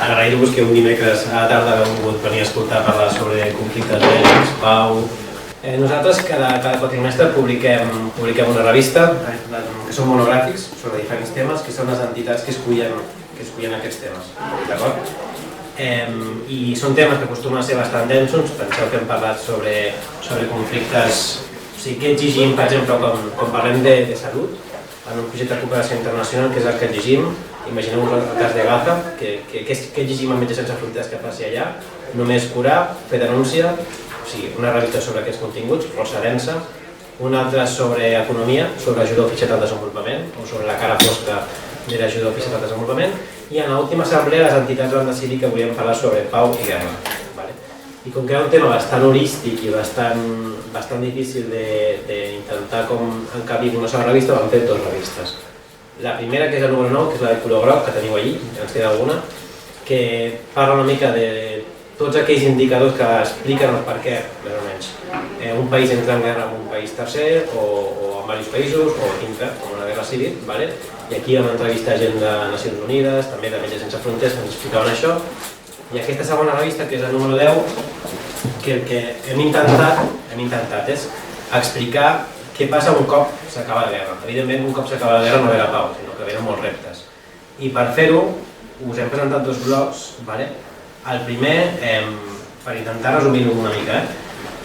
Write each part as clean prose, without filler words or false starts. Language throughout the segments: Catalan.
Agrair-vos que un dimecres a la tarda heu volgut venir a escoltar parlar sobre conflictes bèl·lics, pau. Nosaltres cada quadrimestre publiquem una revista, que són monogràfics sobre diferents temes, que són les entitats que escullen aquests temes, d'acord? I són temes que acostumen a ser bastant densos. Penseu que hem parlat sobre conflictes, o sigui, què exigim, per exemple, quan parlem de salut, en un projecte de cooperació internacional, que és el que exigim. Imagineu el cas de Gaza, què exigim a Metges Sense Fronteres que faci allà? Només curar, fer denúncia, o sigui, una revista sobre aquests continguts, força densa, una altra sobre economia, sobre ajuda oficial al desenvolupament, o sobre la cara fosca de l'ajuda oficial al desenvolupament, i en l'última assemblea les entitats van decidir que volien parlar sobre pau i guerra. I com que era un tema bastant holístic i bastant difícil d'intentar encabir una sola revista, vam fer dues revistes. La primera, que és el número 9, que és la de color groc, que teniu allí, ens queda alguna, que parla una mica de tots aquells indicadors que expliquen el per què, més o menys. Un país entra en guerra amb un país tercer, o amb diversos països, o dintre, com una guerra civil, i aquí vam entrevistar gent de Nacions Unides, també de Metges Sense Fronteres, que ens explicaven això. I aquesta segona revista, que és el número 10, que el que hem intentat és explicar què passa un cop s'acaba la guerra. Evidentment, un cop s'acaba la guerra no ve la pau, sinó que venen molts reptes. I per fer-ho, us hem presentat dos blocs. El primer, per intentar resumir-ho una mica,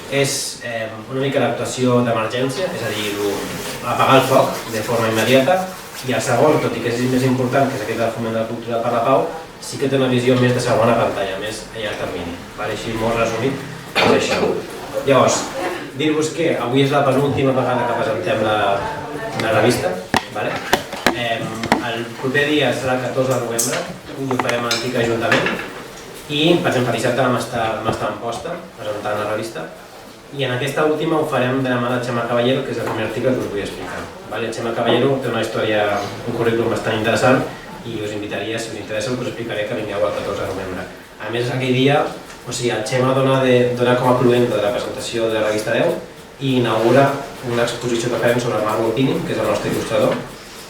és una mica l'actuació d'emergència, és a dir, apagar el foc de forma immediata, i el segon, tot i que és més important, que és aquest del foment de la cultura per la pau, sí que té una visió més de segona pantalla, més a llarg termini. Així, molt resumit, és això. Llavors, dir-vos que avui és la penúltima vegada que presentem la revista. El proper dia serà el 14 de novembre, i ho farem a l'antic Ajuntament, i, per exemple, dissabte vam estar a Amposta presentant la revista, i en aquesta última ho farem de la mà de Xema Caballero, que és el primer article que us vull explicar. Xema Caballero té una història, un currículum bastant interessant, i us invitaria, si us interessa, us explicaré que vingueu el 14 de novembre. A més, aquell dia, el Xema dona com a cluenta de la presentació de la revista 10 i inaugura una exposició que farem sobre el Marco Pini, que és el nostre il·lustrador,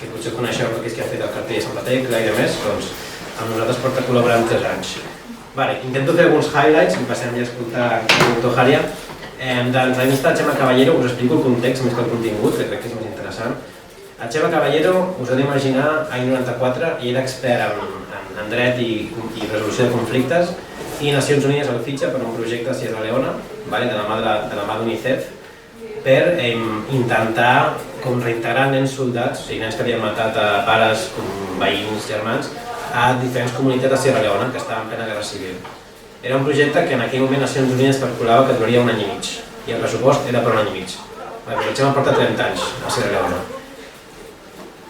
que potser coneixeu perquè és que ha fet el cartell de Sant Patec, i més, doncs amb nosaltres porta col·laborant 3 anys. Intento fer alguns highlights i passem ja a escoltar el doctor Jaria. De l'entrevista a Xema Caballero us explico el context més que el contingut, que crec que és més interessant. El Xema Caballero, us heu d'imaginar, any 94, i era expert en dret i resolució de conflictes, i Nacions Unides el fitxa per un projecte a Sierra Leona, de la mà d'UNICEF, per intentar reintegrar nens soldats, o sigui, nens que havien matat a pares, veïns, germans, a diferents comunitats a Sierra Leona que estaven en plena guerra civil. Era un projecte que en aquell moment Nacions Unides calculava que duraria un any i mig, i el pressupost era per un any i mig. El Xema porta 30 anys a Sierra Leona.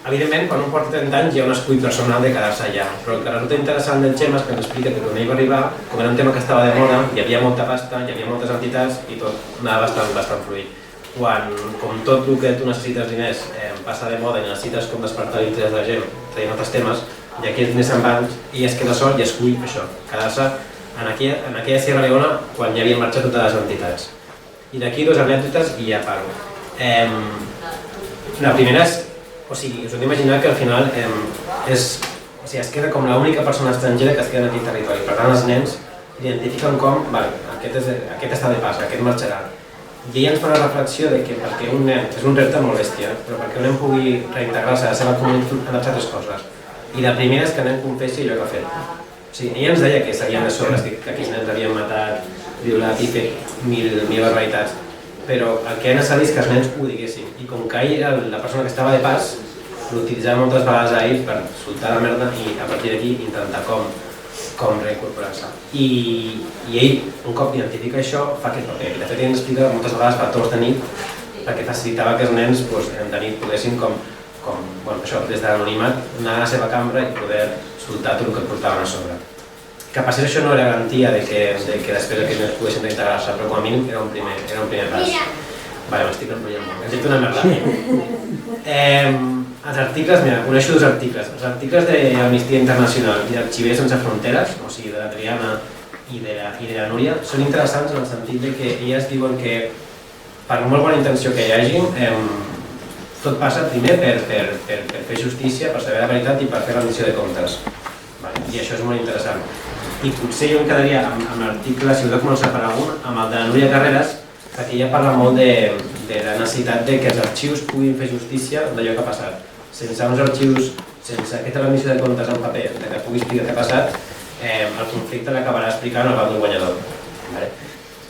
Evidentment, quan un porta 30 anys hi ha un escull personal de quedar-se allà, però el que resulta interessant del Xema és que ens explica que quan ell va arribar, com era un tema que estava de moda, hi havia molta pasta, hi havia moltes entitats i tot anava bastant fluid. Quan, com tot el que tu necessites diners passa de moda i necessites com despertar l'interès de la gent traient altres temes, i aquí els diners se'n van i es queda sol i escull això, quedar-se en aquella Sierra Leona quan ja havien marxat totes les entitats. I d'aquí dues anècdotes i ja paro. La primera és, us heu d'imaginar que al final es queda com l'única persona estrangera que es queda en aquell territori. Per tant, els nens identifiquen com, aquest està de pas, aquest marxarà. I ella ens fa una reflexió de que perquè un nen, és un repte molt bèstia, però perquè un nen pugui reintegrar-se a la seva comunitat han de fer 3 coses. I la primera és que el nen confessi allò que ha fet. Ella ens deia que s'havien de sobres, que aquells nens havien matat, violat i fet mil barbaritats, però el que era necessari és que els nens ho diguessin. I com que ell era la persona que estava de pas, l'utilitzava moltes vegades a ell per soltar la merda i a partir d'aquí intentar com reincorporar-se. I ell, un cop identifica això, fa aquest paper. De fet, ell ens explica moltes vegades per torns de nit perquè facilitava que els nens de nit poguessin des de l'anonimat anar a la seva cambra i poder soltar tot el que portaven a sobre. Que passés això no era garantia de que després aquests nens poguessin reintegrar-se, però com a mínim era un primer pas. M'estic enrotllant molt, hem dit una merda. Els articles, mira, coneixo 2 articles. Els articles d'Amnistia Internacional i d'Arxivers Sense Fronteres, o sigui, de la Triana i de la Núria, són interessants en el sentit que elles diuen que per molt bona intenció que hi hagi, tot passa primer per fer justícia, per saber la veritat i per fer rendició de comptes. això és molt interessant. I potser jo em quedaria amb l'article, si heu de començar per algun, amb el de la Núria Carreras, perquè ella parla molt de la necessitat de que els arxius puguin fer justícia d'allò que ha passat. Sense uns arxius, sense aquesta remissió de comptes en paper, de que pugui explicar què ha passat, el conflicte l'acabarà explicant el bàndol guanyador.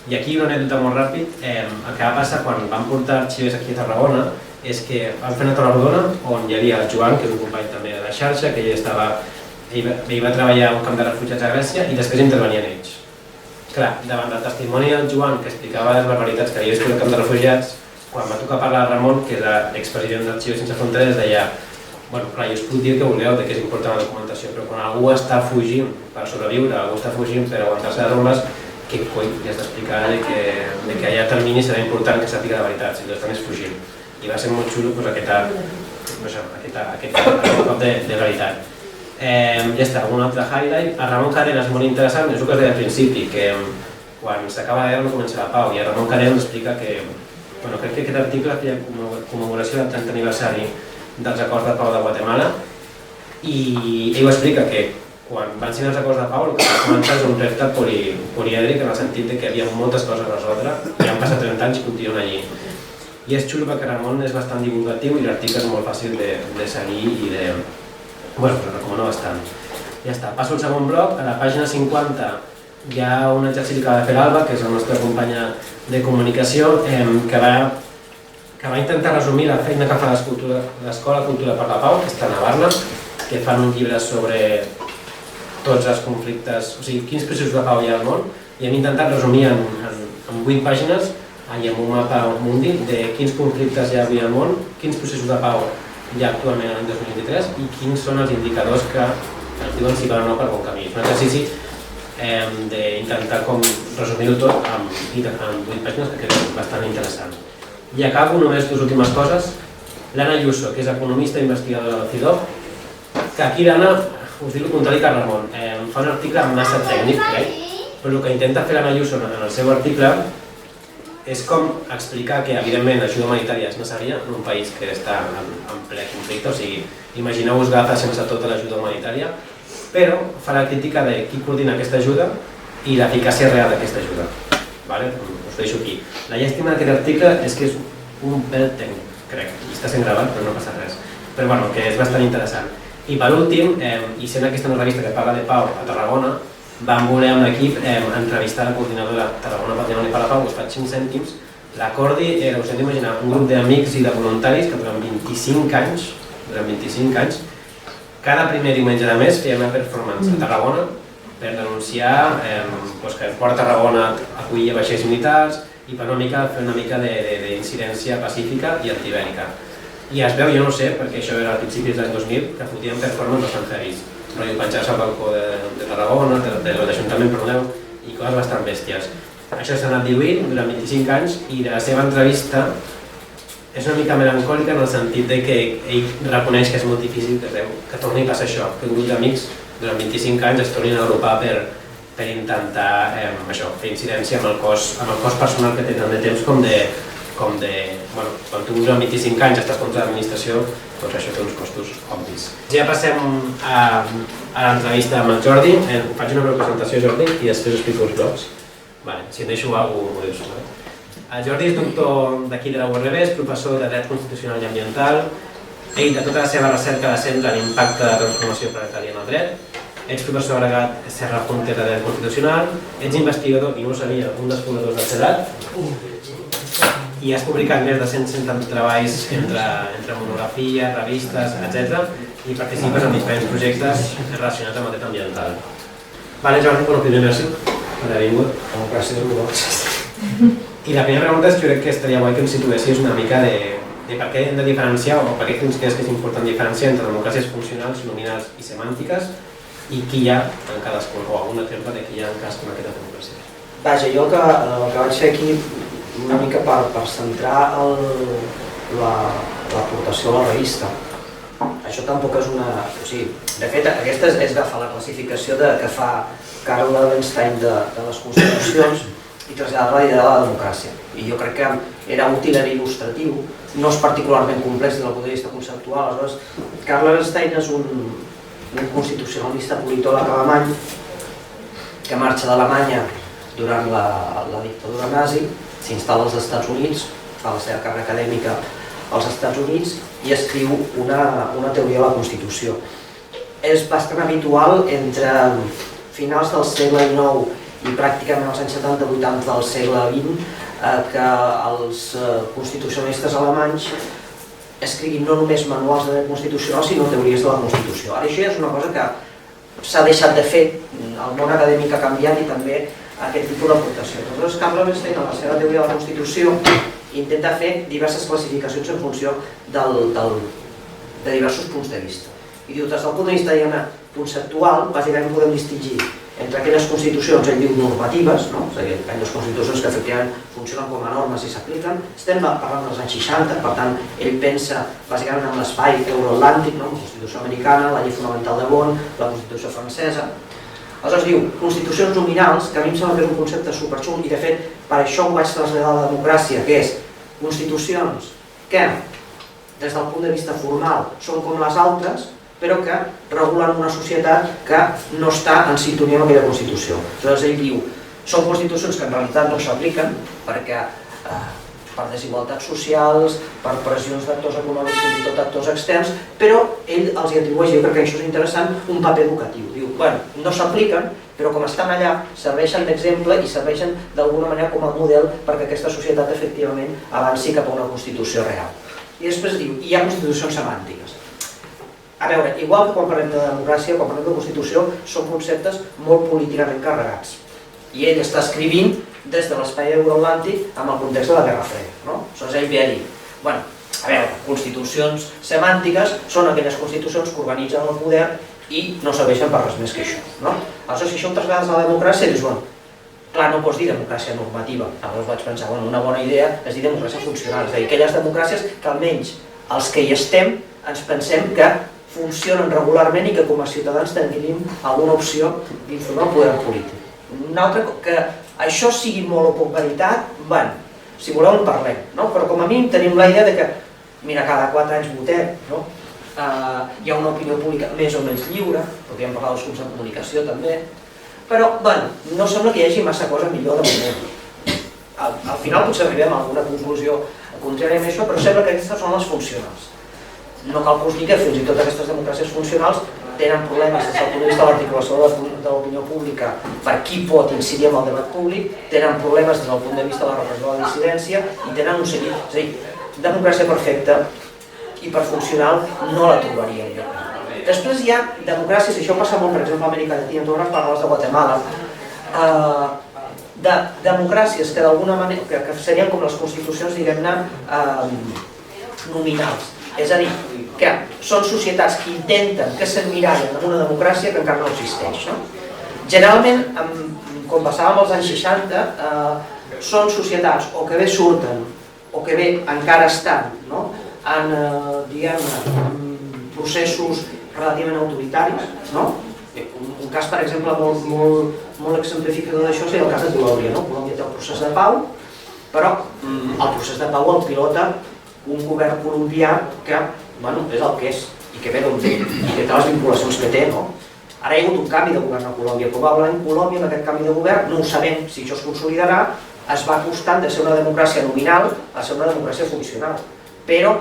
I aquí una anècdota molt ràpid, el que va passar quan van portar arxivers aquí a Tarragona és que van fer una taula rodona on hi havia el Joan, que és un company també de la xarxa, que ell va treballar a un camp de refugiats a Grècia i després intervenien ells. Clar, davant del testimoni del Joan, que explicava les barbaritats que havia viscut al camp de refugiats, quan va tocar parlar a Ramon, que era l'expresident d'Arxius Sense Fronteres, deia bueno, clar, jo us puc dir que voleu, que és important la documentació, però quan algú està fugint per sobreviure, algú està fugint per aguantar-se les bombes, què cony li has d'explicar que a llarg termini serà important que sàpiga la veritat, si l'estan és fugint. I va ser molt xulo aquest cop de realitat. Ja està, un altre highlight. A Ramon Carreras, molt interessant, és el que es deia al principi, que quan s'acaba la guerra no comença la pau, i a Ramon Carreras explica que, bueno, crec que aquest article feia commemoració del 30 aniversari dels acords de pau de Guatemala, i ell ho explica que quan van signar els acords de pau el que va començar és un repte polièdric en el sentit que hi havia moltes coses a resoldre i han passat 30 anys i continuen allí. I és xulo perquè Ramon és bastant divulgatiu i l'article és molt fàcil de seguir i de... Bueno, però recomano bastant. Ja està, passo al segon bloc, a la pàgina 50 hi ha un exercici que va fer l'Alba, que és la nostra companya de comunicació, que va intentar resumir la feina que fa l'Escola Cultura per la Pau, que està a Navarra, que fan un llibre sobre tots els conflictes, o sigui, quins processos de pau hi ha al món, i hem intentat resumir en 8 pàgines i amb un mapa mundi de quins conflictes hi ha avui al món, quins processos de pau hi ha actualment l'any 2023 i quins són els indicadors que ens diuen si van o no per bon camí. És un exercici d'intentar resumir-ho tot en 8 pàgines, que crec que és bastant interessant. I acabo només 2 últimes coses. L'Anna Ayuso, que és economista i investigadora del CIDOB, que aquí l'Anna, us dic el contrari que Ramon, fa un article massa tècnic, crec, però el que intenta fer l'Anna Ayuso en el seu article és com explicar que, evidentment, l'ajuda humanitària és necessària en un país que està en ple conflicte, o sigui, imagineu-vos Gaza sense tota l'ajuda humanitària, però fa la crítica de qui coordina aquesta ajuda i l'eficàcia real d'aquesta ajuda. Us deixo aquí. La llàstima d'aquest article és que és un pèl tècnic, crec, i està sent gravat, però no passa res. Però bueno, que és bastant interessant. I per últim, i sent aquesta una revista que parla de pau a Tarragona, vam voler amb l'equip entrevistar la coordinadora Tarragona Patrimoni per la Pau, us faig 5 cèntims. La Cordi era, us hem d'imaginar, un grup d'amics i de voluntaris que durant 25 anys, cada primer diumenge de mes feia una performance a Tarragona per denunciar que el Port Tarragona acollia vaixells militars i per fer una mica d'incidència pacífica i antibèl·lica. I es veu, jo no sé, perquè això era a principis dels 2000, que fotien performance bastant heavis. Rotllo penjar-se al balcó de Tarragona, de l'Ajuntament, perdoneu, i coses bastant bèsties. Això s'ha anat diluint durant 25 anys i de la seva entrevista és una mica melancòlica en el sentit que ell reconeix que és molt difícil que torni a passar això, que un grup d'amics durant 25 anys es tornin a agrupar per intentar fer incidència amb el cos personal que té tant de temps com de... Quan tu durant 25 anys estàs contra l'administració, doncs això té uns costos obvis. Ja passem a l'entrevista amb el Jordi. Faig una breu presentació, Jordi, i després explico els blocs. Si et deixo alguna cosa, ho dius. El Jordi és doctor d'aquí de la URB, és professor de Dret Constitucional i Ambiental. Ell, de tota la seva recerca, la centra en l'impacte de la transformació planetària en el dret. Ets professor agregat Serra Hunter de Dret Constitucional. Ets investigador, i no ho sabia, un dels fundadors del CEDAT. I has publicat més de 170 treballs entre monografies, revistes, etc. I participes en diferents projectes relacionats amb el dret ambiental. Jordi, primer merci per haver vingut. Gràcies a vosaltres. I la primera pregunta és que crec que estaria guai que ens situessis una mica de per què hem de diferenciar o per què creus que és important diferenciar entre democràcies funcionals, nominals i semàntiques i qui hi ha en cadascun, o algun exemple de qui hi ha en cadascuna d'aquestes democràcies. Vaja, jo el que vaig fer aquí una mica per centrar l'aportació a la revista. Això tampoc és una... O sigui, de fet, aquesta és agafar la classificació que fa Carl Levenstein de les constitucions i traslladar-la a l'idea de la democràcia. I jo crec que era útil, era il·lustratiu, no és particularment complex des del punt de vista conceptual. Aleshores, Carl Levenstein és d'un constitucionalista politòleg alemany que marxa d'Alemanya durant la dictadura nazi, s'instal·la als Estats Units, fa la seva carrera acadèmica als Estats Units i escriu una teoria de la Constitució. És bastant habitual entre finals del segle XIX i pràcticament als anys 70-80 del segle XX que els constitucionalistes alemanys escriguin no només manuals de dret constitucional, sinó teories de la Constitució. Ara, això és una cosa que s'ha deixat de fer, el món acadèmic ha canviat i també aquest tipus d'aportació. Aleshores, Karl Loewenstein, en la seva teoria de la Constitució, intenta fer diverses classificacions en funció de diversos punts de vista. I diu, des del punt de vista conceptual, bàsicament podem distingir entre aquelles constitucions, ell diu normatives, és a dir, aquelles constitucions que efectivament funcionen com a normes i s'apliquen. Estem parlant dels anys 60, per tant, ell pensa bàsicament en l'espai euroatlàntic, la Constitució americana, la llei fonamental de Bonn, la Constitució francesa. Aleshores diu, constitucions nominals, que a mi em sembla que és un concepte superxul, i de fet, per això ho vaig traslladar a la democràcia, que és constitucions que, des del punt de vista formal, són com les altres, però que regulen una societat que no està en sintonia amb aquella Constitució. Aleshores ell diu, són constitucions que en realitat no s'apliquen perquè per desigualtats socials, per pressions d'actors econòmics, fins i tot actors externs, però ell els atribueix, jo crec que això és interessant, un paper educatiu. Diu, bueno, no s'apliquen, però com estan allà, serveixen d'exemple i serveixen d'alguna manera com a model perquè aquesta societat efectivament avanci cap a una Constitució real. I després diu, hi ha constitucions semàntiques. A veure, igual que quan parlem de democràcia, quan parlem de Constitució, són conceptes molt políticament carregats. I ell està escrivint des de l'espai euroatlàntic amb el context de la Guerra Freda. Aleshores ell ve a dir, bueno, a veure, constitucions semàntiques són aquelles constitucions que organitzen el poder i no serveixen per res més que això. Aleshores, si això ho traslades a la democràcia, dius, bueno, clar, no pots dir democràcia normativa. Aleshores vaig pensar, bueno, una bona idea és dir democràcia funcional, és a dir, aquelles democràcies que almenys els que hi estem ens pensem que funcionen regularment i que com a ciutadans tenim alguna opció d'informar el poder polític. Una altra, que això sigui molt o poc veritat, bueno, si voleu en parlem, però com a mínim tenim la idea de que, mira, cada 4 anys votem, hi ha una opinió pública més o menys lliure, podríem parlar dels grups de comunicació també, però, bueno, no sembla que hi hagi massa cosa millor de moment. Al final potser arribem a alguna conclusió contrària a això, però sembla que aquestes són les funcionals. No cal que us digui que fins i tot aquestes democràcies funcionals tenen problemes des del punt de vista de l'articulació de l'opinió pública per qui pot incidir en el debat públic, tenen problemes des del punt de vista de la repressió de la dissidència i tenen un seguit. És a dir, democràcia perfecta i per funcional no la trobaríem jo. Després hi ha democràcies, i això passa molt, per exemple, a Amèrica Llatina, tu parlaves de Guatemala, de democràcies que d'alguna manera, que serien com les constitucions, diguem-ne, nominals. És a dir, que són societats que intenten que s'emmirallen en una democràcia que encara no existeix. Generalment, com passava amb els anys 60, són societats o que bé surten o que bé encara estan en processos relativament autoritaris. Un cas, per exemple, molt exemplificador d'això seria el cas de Colòmbia. Colòmbia té el procés de pau, però el procés de pau el pilota un govern colombià que és el que és i que ve d'on ve i que té les vinculacions que té. Ara hi ha hagut un canvi de govern a Colòmbia. Probablement Colòmbia, amb aquest canvi de govern, no ho sabem si això es consolidarà, es va acostant de ser una democràcia nominal a ser una democràcia funcional. Però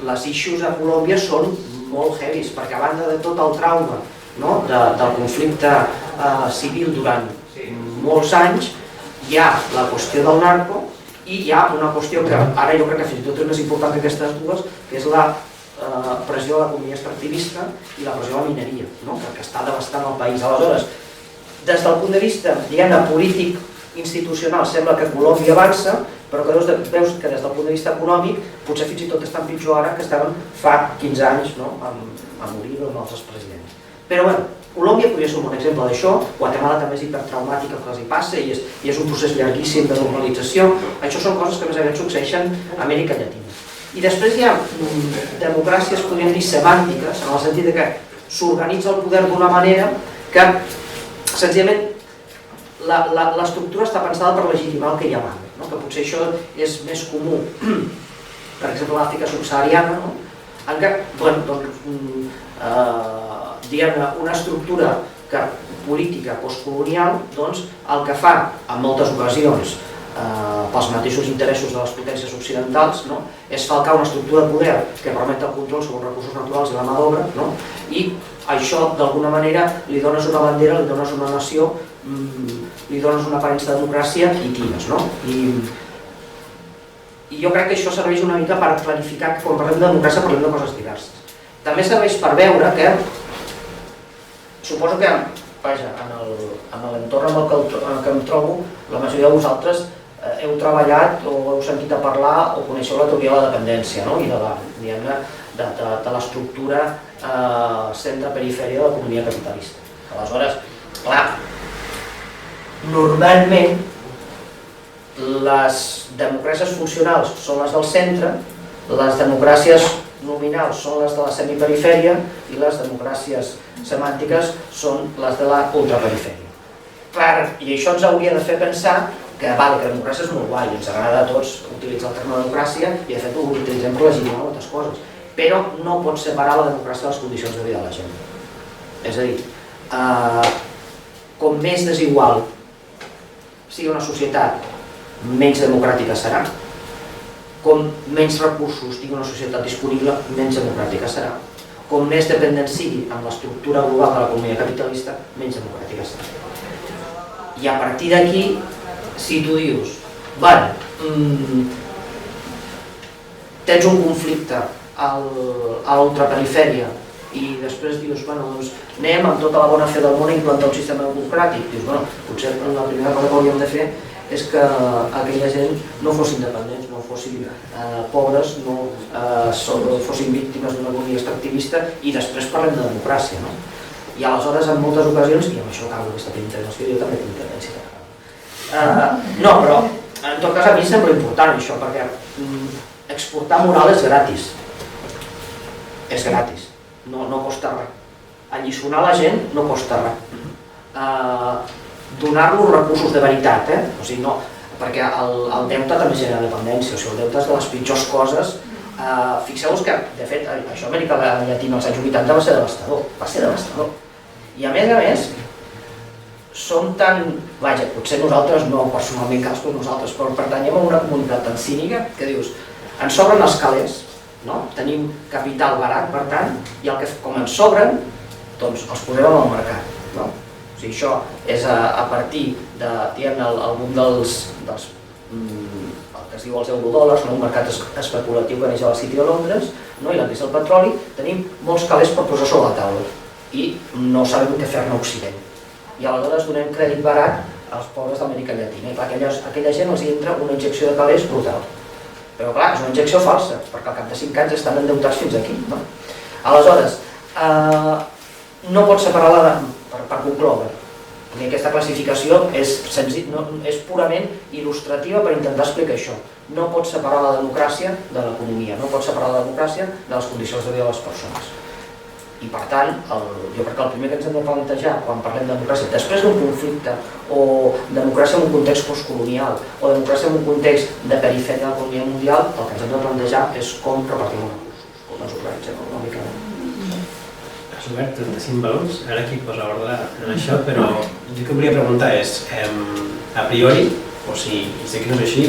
les issues a Colòmbia són molt heavies, perquè a banda de tot el trauma del conflicte civil durant molts anys, hi ha la qüestió del narco i hi ha una qüestió que ara jo crec que fins i tot és més important que aquestes dues, que és la pressió de l'economia extractivista i la pressió de la mineria, que està devastant el país. Aleshores, des del punt de vista polític institucional sembla que Colòmbia avança, però que veus que des del punt de vista econòmic potser fins i tot estan pitjor ara que estaven fa 15 anys amb Uribe o amb altres presidents. Però bé, Colòmbia podria ser un bon exemple d'això, Guatemala també és hipertraumàtica el que els hi passa i és un procés llarguíssim de normalització. Això són coses que més aviat succeeixen a Amèrica Llatina. I després hi ha democràcies, podríem dir, semàntiques, en el sentit que s'organitza el poder d'una manera que, senzillament, l'estructura està pensada per legitimar el que hi ha abans, que potser això és més comú, per exemple, a l'Àfrica subsahariana, diguem-ne, una estructura política postcolonial, doncs, el que fa en moltes ocasions pels mateixos interessos de les potències occidentals, és falcar una estructura de poder que permet el control sobre els recursos naturals i la mà d'obra, i això d'alguna manera li dones una bandera, li dones una nació, li dones una aparença de democràcia i tires. I jo crec que això serveix una mica per clarificar que quan parlem de democràcia parlem de coses diverses. També serveix per veure que, suposo que, en l'entorn amb el que em trobo, la majoria de vosaltres heu treballat o heu sentit a parlar o coneixeu la teoria de la dependència i de l'estructura centre-perifèria de l'economia capitalista. Aleshores, clar, normalment les democràcies funcionals són les del centre, les democràcies nominals són les de la semiperifèria i les democràcies semàntiques són les de la ultraperifèria. Clar, i això ens hauria de fer pensar que la democràcia és molt guai, ens agrada a tots utilitzar el terme democràcia i de fet ho utilitzem per legitimar moltes coses, però no pots separar la democràcia de les condicions de vida de la gent. És a dir, com més desigual sigui una societat, menys democràtica serà. Com menys recursos tingui una societat disponible, menys democràtica serà. Com més dependent sigui amb l'estructura global de l'economia capitalista, menys democràtica serà. I a partir d'aquí, si tu dius, tens un conflicte a l'ultraperifèria i després dius, anem amb tota la bona fe del món a implantar un sistema democràtic, dius, potser la primera cosa que hauríem de fer és que aquella gent no fossin dependents, no fossin pobres, no fossin víctimes d'una economia extractivista i després parlem de democràcia. I aleshores en moltes ocasions, i amb això acabo aquesta intervenció, jo també tinc tendència a no, però en tot cas a mi sembla important això, perquè exportar moral és gratis. És gratis, no costa res. Alliçonar la gent no costa res. Donar-los recursos de veritat, perquè el deute també genera dependència, el deute és de les pitjors coses. Fixeu-vos que, de fet, això a Amèrica Llatina als anys 80 va ser devastador. I a més, som tan... potser nosaltres no, personalment cadascú nosaltres, però pertanyem a una comunitat tan cínica que dius, ens sobren els calés, tenim capital barat, per tant, i com ens sobren, doncs els posem al mercat. O sigui, això és a partir del boom dels el que es diu els eurodòlars, un mercat especulatiu que neix a la City de Londres, i la crisi del petroli, tenim molts calés per posar sobre la taula i no sabem què fer-ne Occident. I aleshores donem crèdit barat als pobres d'Amèrica Llatina. I aquella gent els entra una injecció de calés brutal. Però clar, és una injecció falsa, perquè al cap de 5 anys estan endeutats fins aquí. Aleshores, no pots separar-la, per concloure. Aquesta classificació és purament il·lustrativa per intentar explicar això. No pots separar la democràcia de l'economia, no pots separar la democràcia de les condicions de vida de les persones. I per tant, jo crec que el primer que ens hem de plantejar quan parlem de democràcia, després d'un conflicte o democràcia en un context postcolonial o democràcia en un context de perifèria de l'economia mundial, el que ens hem de plantejar és com repartim els recursos, com ens organitzem econòmicament. Has obert 35 valors, ara aquí posa ordre en això, però jo que volia preguntar és, a priori, o si sé que no és així,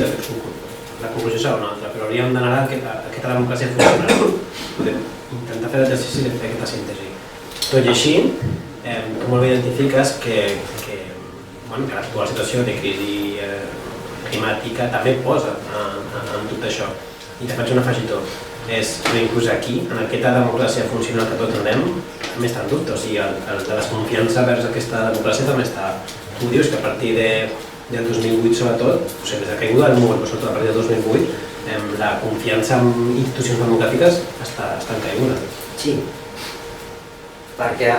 la conclusió serà una altra, però hauríem d'anar a aquesta democràcia funcional. Intentar fer l'exercici de fer aquesta síntesi. Tot i així, tu molt bé identifiques que l'actual situació de crisi climàtica també posa en tot això. I te faig un afegitó. Inclús aquí, en aquesta democràcia funcional que tots anem, també està en dubte. O sigui, el de desconfiança vers aquesta democràcia també està... Tu dius que a partir del 2008, sobretot, o sigui, des de caiguda del mur, però sobretot a partir del 2008, la confiança en institucions democràtiques està en caiguda. Sí, perquè,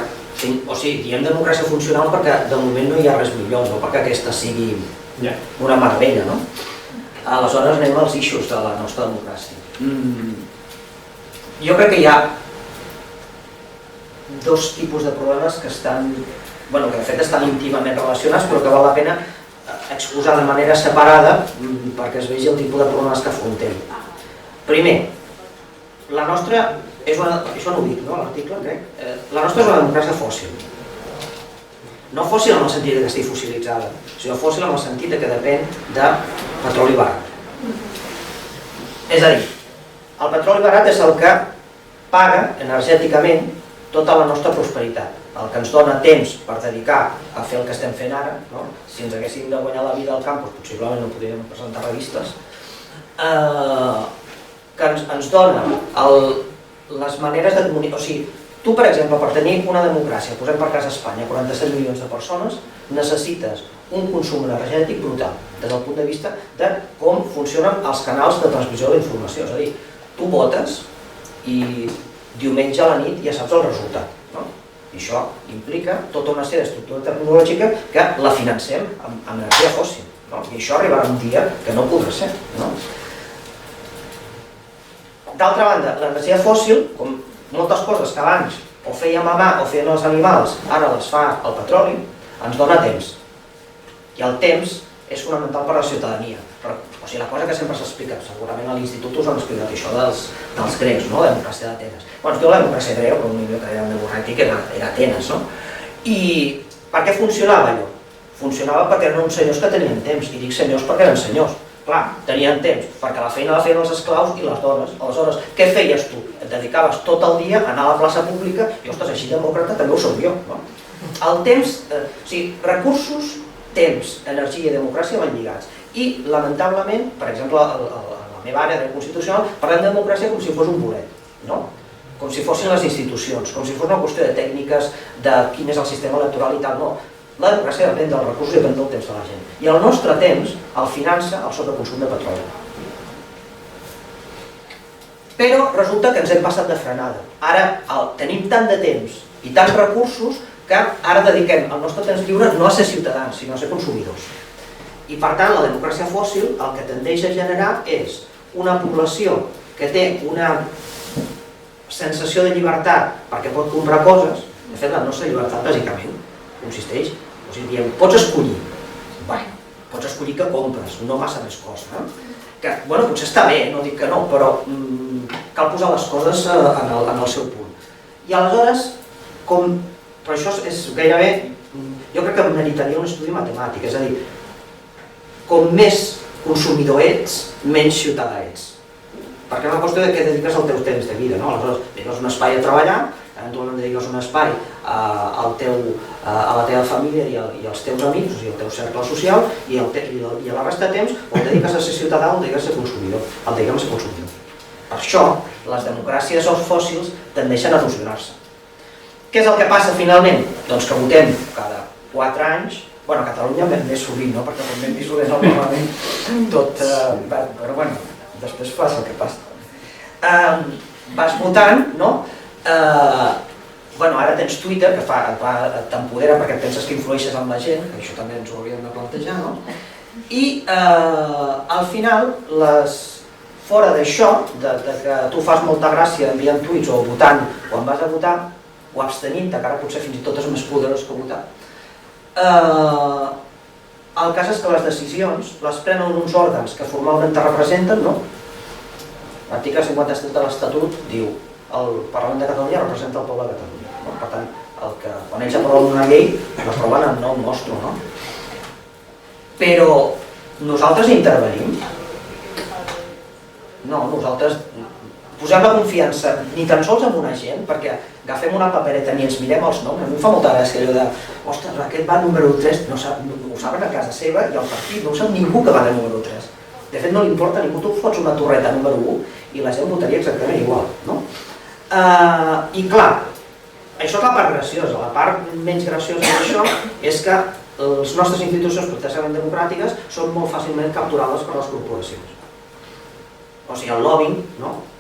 diem democràcia funcional perquè de moment no hi ha res millor, no perquè aquesta sigui una meravella, no? Aleshores anem als eixos de la nostra democràcia. Jo crec que hi ha dos tipus de problemes que estan, que de fet estan íntimament relacionats, però que val la pena exposar de manera separada perquè es vegi el tipus de problemes que afrontem. Primer, la nostra això no ho dic, no, l'article, crec. La nostra és una democràcia fòssil. No fòssil en el sentit que estigui fossilitzada, sinó fòssil en el sentit que depèn de petroli barat. És a dir, el petroli barat és el que paga energèticament tota la nostra prosperitat, el que ens dona temps per dedicar a fer el que estem fent ara, no? Si ens haguéssim de guanyar la vida al camp, doncs possiblement no podríem presentar revistes, que ens dona les maneres de comunicar. O sigui, tu, per exemple, per tenir una democràcia, posem per cas Espanya, 47 milions de persones, necessites un consum energètic brutal, des del punt de vista de com funcionen els canals de transmissió de la informació. És a dir, tu votes i diumenge a la nit ja saps el resultat. I això implica tota una sèrie d'estructura tecnològica que la financem amb energia fòssil. I això arribarà un dia que no podrà ser. D'altra banda, l'energia fòssil, com moltes coses que abans o fèiem a mà o feien els animals, ara les fa el petroli, ens dona temps. I el temps és fonamental per a la ciutadania. O sigui, la cosa que sempre s'ha explicat, segurament a l'institut us han explicat això dels grecs, la democràcia d'Atenes. Bueno, es diu la democràcia grega, però un millor que era un democràtic era Atenes. I per què funcionava allò? Funcionava perquè eren uns senyors que tenien temps, i dic senyors perquè eren senyors. Clar, tenien temps, perquè la feina la feien els esclaus i les dones. Aleshores, què feies tu? Et dedicaves tot el dia a anar a la plaça pública i, ostres, així demòcrata també ho soc jo. El temps, o sigui, recursos, temps, energia i democràcia van lligats. I, lamentablement, per exemple, a la meva àrea de constitucional, parlem de democràcia com si fos un bolet, com si fossin les institucions, com si fos una qüestió de tècniques, de quin és el sistema electoral i tal, no. La democràcia depèn dels recursos i depèn del temps de la gent. I el nostre temps el finança el sobreconsum de petroli. Però resulta que ens hem passat de frenada. Ara tenim tant de temps i tants recursos que ara dediquem el nostre temps lliure no a ser ciutadans, sinó a ser consumidors. I per tant, la democràcia fòssil el que tendeix a generar és una població que té una sensació de llibertat perquè pot comprar coses. De fet, la nostra llibertat bàsicament consisteix, o sigui, diem, pots escollir. Bé, pots escollir que compres, no massa més cosa. Que, bueno, potser està bé, no dic que no, però cal posar les coses en el seu punt. I aleshores, però això és gairebé, jo crec que meritaria un estudi matemàtic, és a dir, com més consumidor ets, menys ciutadà ets. Perquè és una qüestió de què dediques el teu temps de vida, no? Aleshores, dediques un espai a treballar, tu dediques un espai a la teva família i als teus amics, o sigui, al teu cercle social, i a la resta de temps o et dediques a ser ciutadà o et dediques a ser consumidor. El dediquem a ser consumidor. Per això, les democràcies fòssils tendeixen a erosionar-se. Què és el que passa finalment? Doncs que votem cada 4 anys. Bueno, a Catalunya més sovint, no? Perquè com ben dissolent al Parlament tot... Però bueno, després passa el que passa. Vas votant, no? Bueno, ara tens Twitter, que t'empodera perquè penses que influeixes amb la gent, que això també ens ho hauríem de plantejar, no? I al final, fora d'això, que tu fas molta gràcia enviant tuits o votant quan vas a votar, o abstenint-te, que ara potser fins i tot és més poderós que votar, el cas és que les decisions les prenen uns òrgans que formalment te representen, no? L'article 57 de l'Estatut diu el Parlament de Catalunya representa el poble de Catalunya. Per tant, quan ells aproven una llei, l'aproven en nom nostre, no? Però nosaltres intervenim? No, nosaltres posem la confiança ni tan sols en una gent, perquè agafem una papereta ni ens mirem els noms. A mi em fa molta gràcia allò de, ostres, aquest va número 3, ho saben a casa seva i al partit no ho sap ningú que va de número 3. De fet, no li importa ningú, tu fots una torreta número 1 i la gent votaria exactament igual, no? I clar, això és la part graciosa. La part menys graciosa d'això és que les nostres institucions potencialment democràtiques són molt fàcilment capturades per les corporacions. O sigui, el lobbying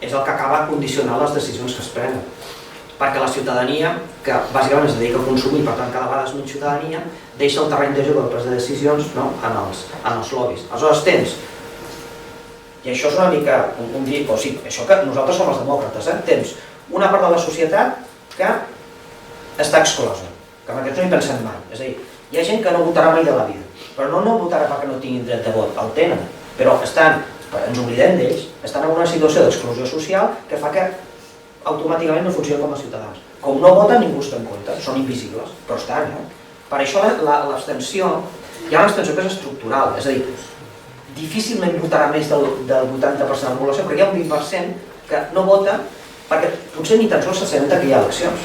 és el que acaba condicionant les decisions que es prenen. Perquè la ciutadania, que bàsicament es dedica a consumir, per tant cada vegada és menys ciutadania, deixa el terreny de joc de presa de decisions en els lobbies. Aleshores tens, i això és una mica un dir, o sigui, això que nosaltres som els demòcrates, tens una part de la societat que està exclosa, que amb aquests no hi pensem mai. És a dir, hi ha gent que no votarà mai de la vida, però no votarà perquè no tinguin dret de vot, el tenen, però estan, ens oblidem d'ells, estan en una situació d'exclusió social que fa que automàticament no funcionen com a ciutadans. Com no voten, ningú està en compte, són invisibles, però estan, Per això l'abstenció, hi ha una abstenció que és estructural, és a dir, difícilment votarà més del 80% de la població, perquè hi ha un 20% que no vota perquè potser ni tan sols s'assabenta que hi ha eleccions.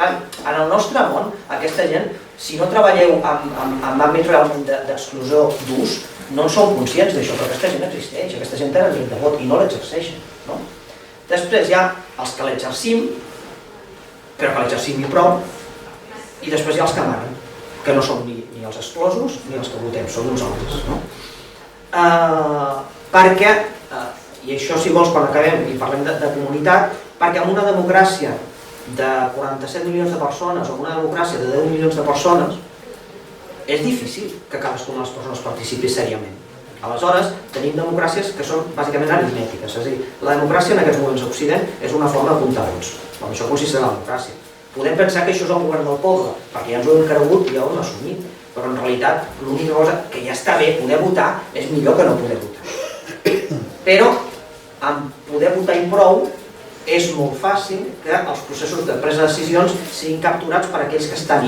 En el nostre món, aquesta gent, si no treballeu en àmbits realment d'exclusió d'ús, no en som conscients d'això, però aquesta gent existeix, aquesta gent té el dret de vot i no l'exerceixen. Després hi ha els que l'exercim, però que l'exercim i prou, i després hi ha els que manen, que no som ni els exclosos ni els que votem, som nosaltres. Perquè, i això si vols quan acabem i parlem de comunitat, perquè en una democràcia de 47 milions de persones o una democràcia de 10 milions de persones és difícil que cadascuna de les persones participi seriament. Aleshores, tenim democràcies que són bàsicament aritmètiques, és a dir, la democràcia en aquests moments a Occident és una forma de comptar vots. Això consisteix en la democràcia. Podem pensar que això és el govern del poble, perquè ja ens ho hem cregut i ja ho hem assumit, però en realitat l'única cosa que ja està bé poder votar és millor que no poder votar. Però amb poder votar i prou és molt fàcil que els processos de presa de decisions siguin capturats per aquells que estan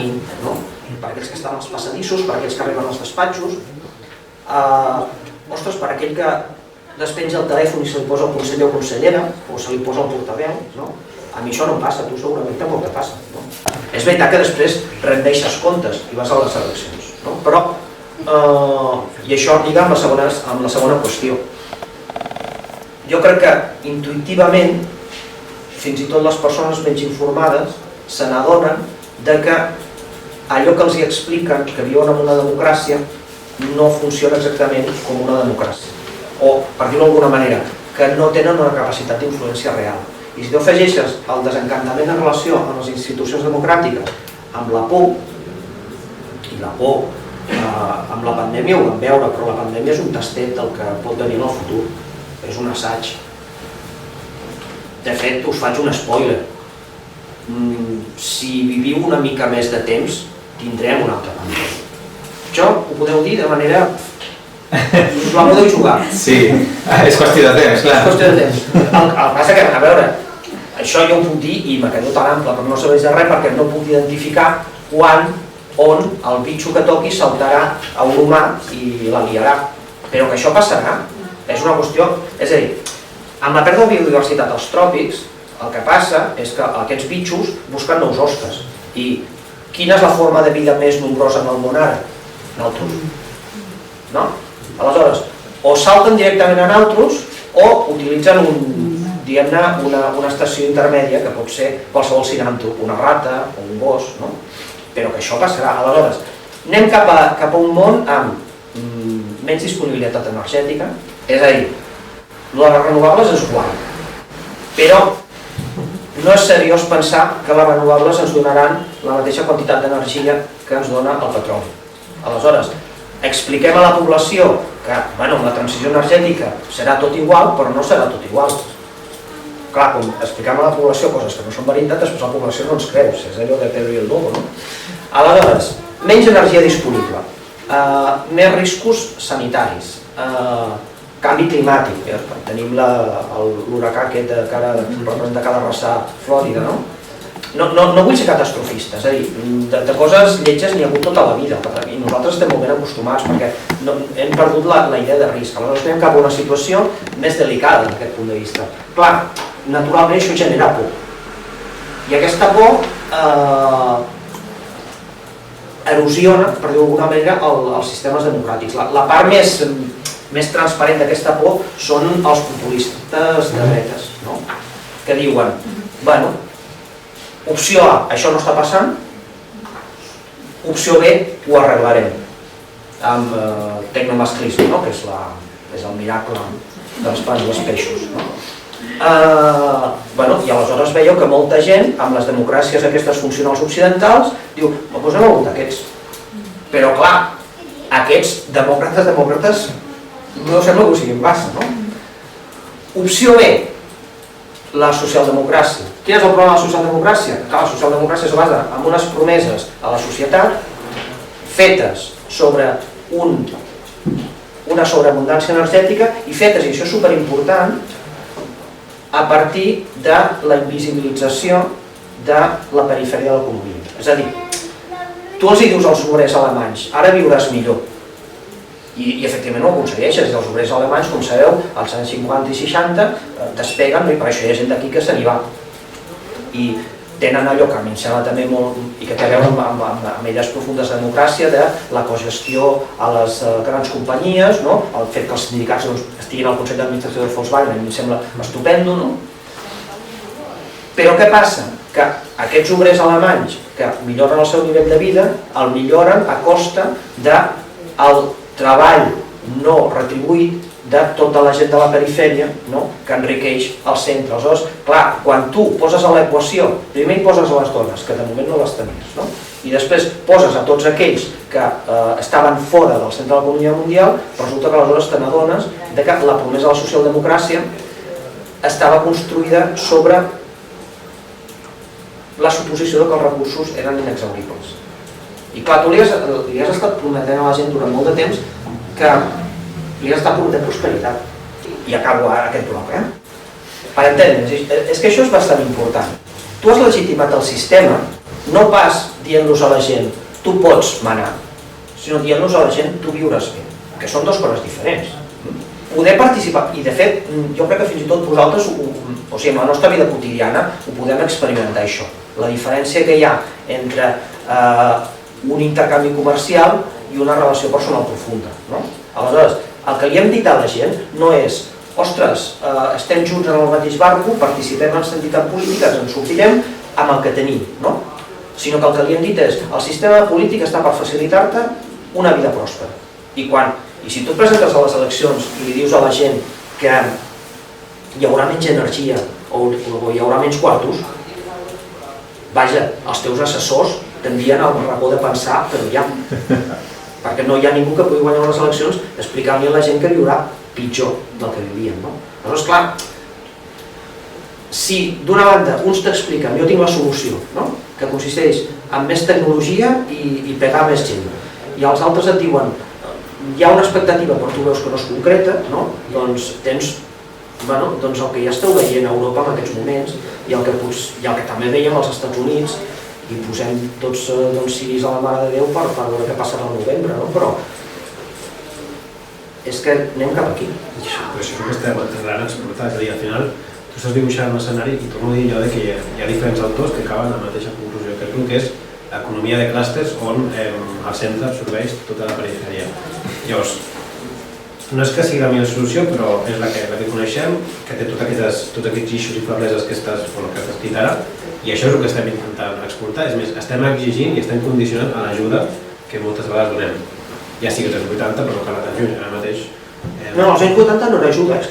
per aquells que estan als passadissos, per aquells que arriben als despatxos, ostres, per aquell que despenja el telèfon i se li posa el conseller o consellera, o se li posa el portaveu. A mi això no em passa, tu segurament tampoc te passa. És veritat que després rendeixes comptes i vas a les eleccions, però, i això lliga amb la segona qüestió. Jo crec que intuïtivament, fins i tot les persones menys informades se n'adonen que allò que els expliquen que viuen en una democràcia no funciona exactament com una democràcia. O, per dir-ho d'alguna manera, que no tenen una capacitat d'influència real. I si tu afegeixes el desencantament en relació amb les institucions democràtiques, amb la por, i la por amb la pandèmia ho vam veure, però la pandèmia és un tastet del que pot venir en el futur, és un assaig. De fet, us faig un spoiler. Si viviu una mica més de temps, tindrem una altra pandèmia. Això ho podeu dir de manera... us la podeu jugar. Sí, és qüestió de temps, clar. És qüestió de temps. El que passa que, a veure, això jo ho puc dir i m'ha quedat tan ample, però no serveix de res perquè no puc identificar quan, on el bitxo que toqui saltarà a un humà i la liarà. Però que això passarà, és una qüestió... És a dir, amb la pèrdua de biodiversitat als tròpics, el que passa és que aquests bitxos busquen nous hostes. I quina és la forma de vida més nombrosa en el món ara? Naltros. No? Aleshores, o salten directament a naltros o utilitzen una estació intermèdia que pot ser qualsevol sinàntrop, una rata o un gos, però que això passarà. Aleshores, anem cap a un món amb menys disponibilitat energètica, és a dir, les renovables és guai, però no és seriós pensar que les renovables ens donaran la mateixa quantitat d'energia que ens dona el petroli. Aleshores, expliquem a la població que amb la transició energètica serà tot igual, però no serà tot igual. Clar, com expliquem a la població coses que no són veritat, després la població no ens creu, és allò de Pedro i el Lobo, no? Aleshores, menys energia disponible, més riscos sanitaris, canvi climàtic, tenim l'huracà aquest que ara representa que ha d'arrasar Florida, no? No vull ser catastrofista, és a dir, de coses lletges n'hi ha hagut tota la vida i nosaltres estem molt ben acostumats perquè hem perdut la idea de risc. Aleshores anem cap a una situació més delicada d'aquest punt de vista. Clar, naturalment això genera por i aquesta por erosiona, per dir-ho d'alguna manera, els sistemes democràtics. La part més transparent d'aquesta por són els populistes de dretes, que diuen, bueno, opció A, això no està passant, opció B, ho arreglarem amb tecnomasclisme, que és el miracle dels pans i els peixos. I aleshores veieu que molta gent, amb les democràcies aquestes funcionals occidentals, diu, doncs anem a votar aquests. Però clar, aquests demòcrates, no sembla que ho siguin massa, no? Opció B, la socialdemocràcia. Quin és el problema de la socialdemocràcia? Que la socialdemocràcia es basa en unes promeses a la societat fetes sobre una sobreabundància energètica i fetes, i això és superimportant, a partir de la invisibilització de la perifèria de l'economia. És a dir, tu els dius als obrers alemanys, ara viuràs millor. I efectivament ho aconsegueixes. Els obrers alemanys, com sabeu, als anys 50 i 60 despeguen, i per això hi ha gent d'aquí que se n'hi va. I tenen allò que a mi em sembla també molt, i que té a veure amb idees profundes de democràcia, de la cogestió a les grans companyies, el fet que els sindicats estiguin al Consell d'Administració de Volkswagen, a mi em sembla estupendo. Però què passa? Que aquests obrers alemanys que milloren el seu nivell de vida, el milloren a costa del treball no retribuït de tota la gent de la perifèria que enriqueix el centre. Aleshores, clar, quan tu poses a l'equació, primer hi poses a les dones, que de moment no les tenies, i després poses a tots aquells que estaven fora del centre de l'economia mundial, resulta que aleshores te n'adones que la promesa de la socialdemocràcia estava construïda sobre la suposició que els recursos eren inexhauribles. I clar, tu li has estat prometent a la gent durant molt de temps que li has estat prometent prosperitat. I acabo ara aquest bloc, Per entendre'ns, és que això és bastant important. Tu has legitimat el sistema no pas dient-los a la gent tu pots manar, sinó dient-los a la gent tu viuràs bé, que són dues coses diferents. Poder participar, i de fet jo crec que fins i tot vosaltres, o sigui, en la nostra vida quotidiana ho podem experimentar això, la diferència que hi ha entre un intercanvi comercial i una relació personal profunda. Aleshores, el que li hem dit a la gent no és ostres, estem junts en el mateix barco, participem en entitat política, ens sortirem amb el que tenim, sinó que el que li hem dit és el sistema polític està per facilitar-te una vida pròspera. I si tu et presentes a les eleccions i li dius a la gent que hi haurà menys energia o hi haurà menys quartos, vaja, els teus assessors t'envien al racó de pensar, però ja, perquè no hi ha ningú que pugui guanyar unes eleccions explicant-li a la gent que viurà pitjor del que vivien. Aleshores, clar, si d'una banda uns t'expliquen, jo tinc la solució, que consisteix en més tecnologia i pegar més gent, i els altres et diuen hi ha una expectativa però tu veus que no és concreta, doncs tens el que ja esteu veient a Europa en aquests moments i el que també veiem als Estats Units, i posem tots ciris a la mare de Déu per veure què passarà al novembre, però és que anem cap aquí. Però això és el que estem intentant explotar, és a dir, al final tu estàs dibuixant un escenari i torno a dir allò que hi ha diferents autors que acaben la mateixa conclusió, que és el que és l'economia de clústers on el centre absorbeix tota la perifèria. Llavors, no és que sigui la millor solució, però és la que coneixem, que té tots aquests eixos i febleses que estàs dit ara, i això és el que estem intentant exportar. És més, estem exigint i estem condicionant a l'ajuda que moltes vegades donem. Ja sigui els 80, però no cal anar tan lluny, ara mateix. No, els 80 no era ajuda, és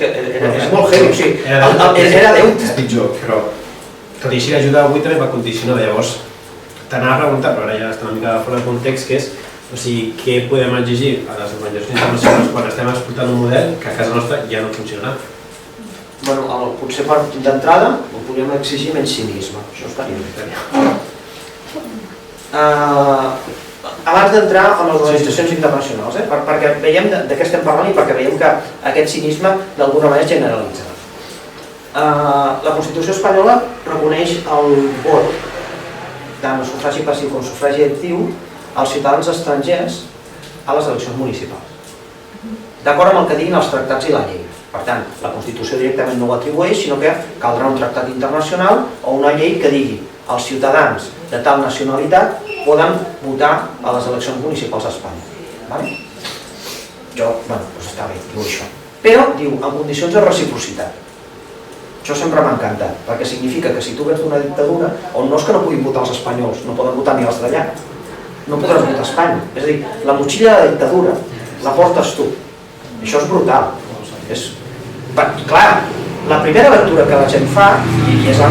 molt heavy, o sigui, era deute. És pitjor, però tot i així l'ajuda avui també va condicionar. Llavors, t'anava a preguntar, però ara ja està una mica fora de context, que és què podem exigir a les organitzacions internacionals quan estem exportant un model que a casa nostra ja no funcionarà? Potser d'entrada ho podríem exigir menys cinisme, això estaria bé. Abans d'entrar en les organitzacions internacionals, perquè veiem de què estem parlant i perquè veiem que aquest cinisme d'alguna manera és generalitzat. La Constitució espanyola reconeix el vot, tant el sufragi passiu com el sufragi actiu, als ciutadans estrangers a les eleccions municipals, d'acord amb el que diguin els tractats i la llei. Per tant, la Constitució directament no ho atribueix, sinó que caldrà un tractat internacional o una llei que digui els ciutadans de tal nacionalitat poden votar a les eleccions municipals a Espanya. Doncs està bé, diu això. Però, diu, en condicions de reciprocitat. Això sempre m'ha encantat, perquè significa que si tu vens d'una dictadura, on no és que no puguin votar els espanyols, no poden votar ni els d'allà, no podràs votar a Espanya. És a dir, la motxilla de la dictadura la portes tu. Això és brutal. Clar, la primera lectura que la gent fa, i és la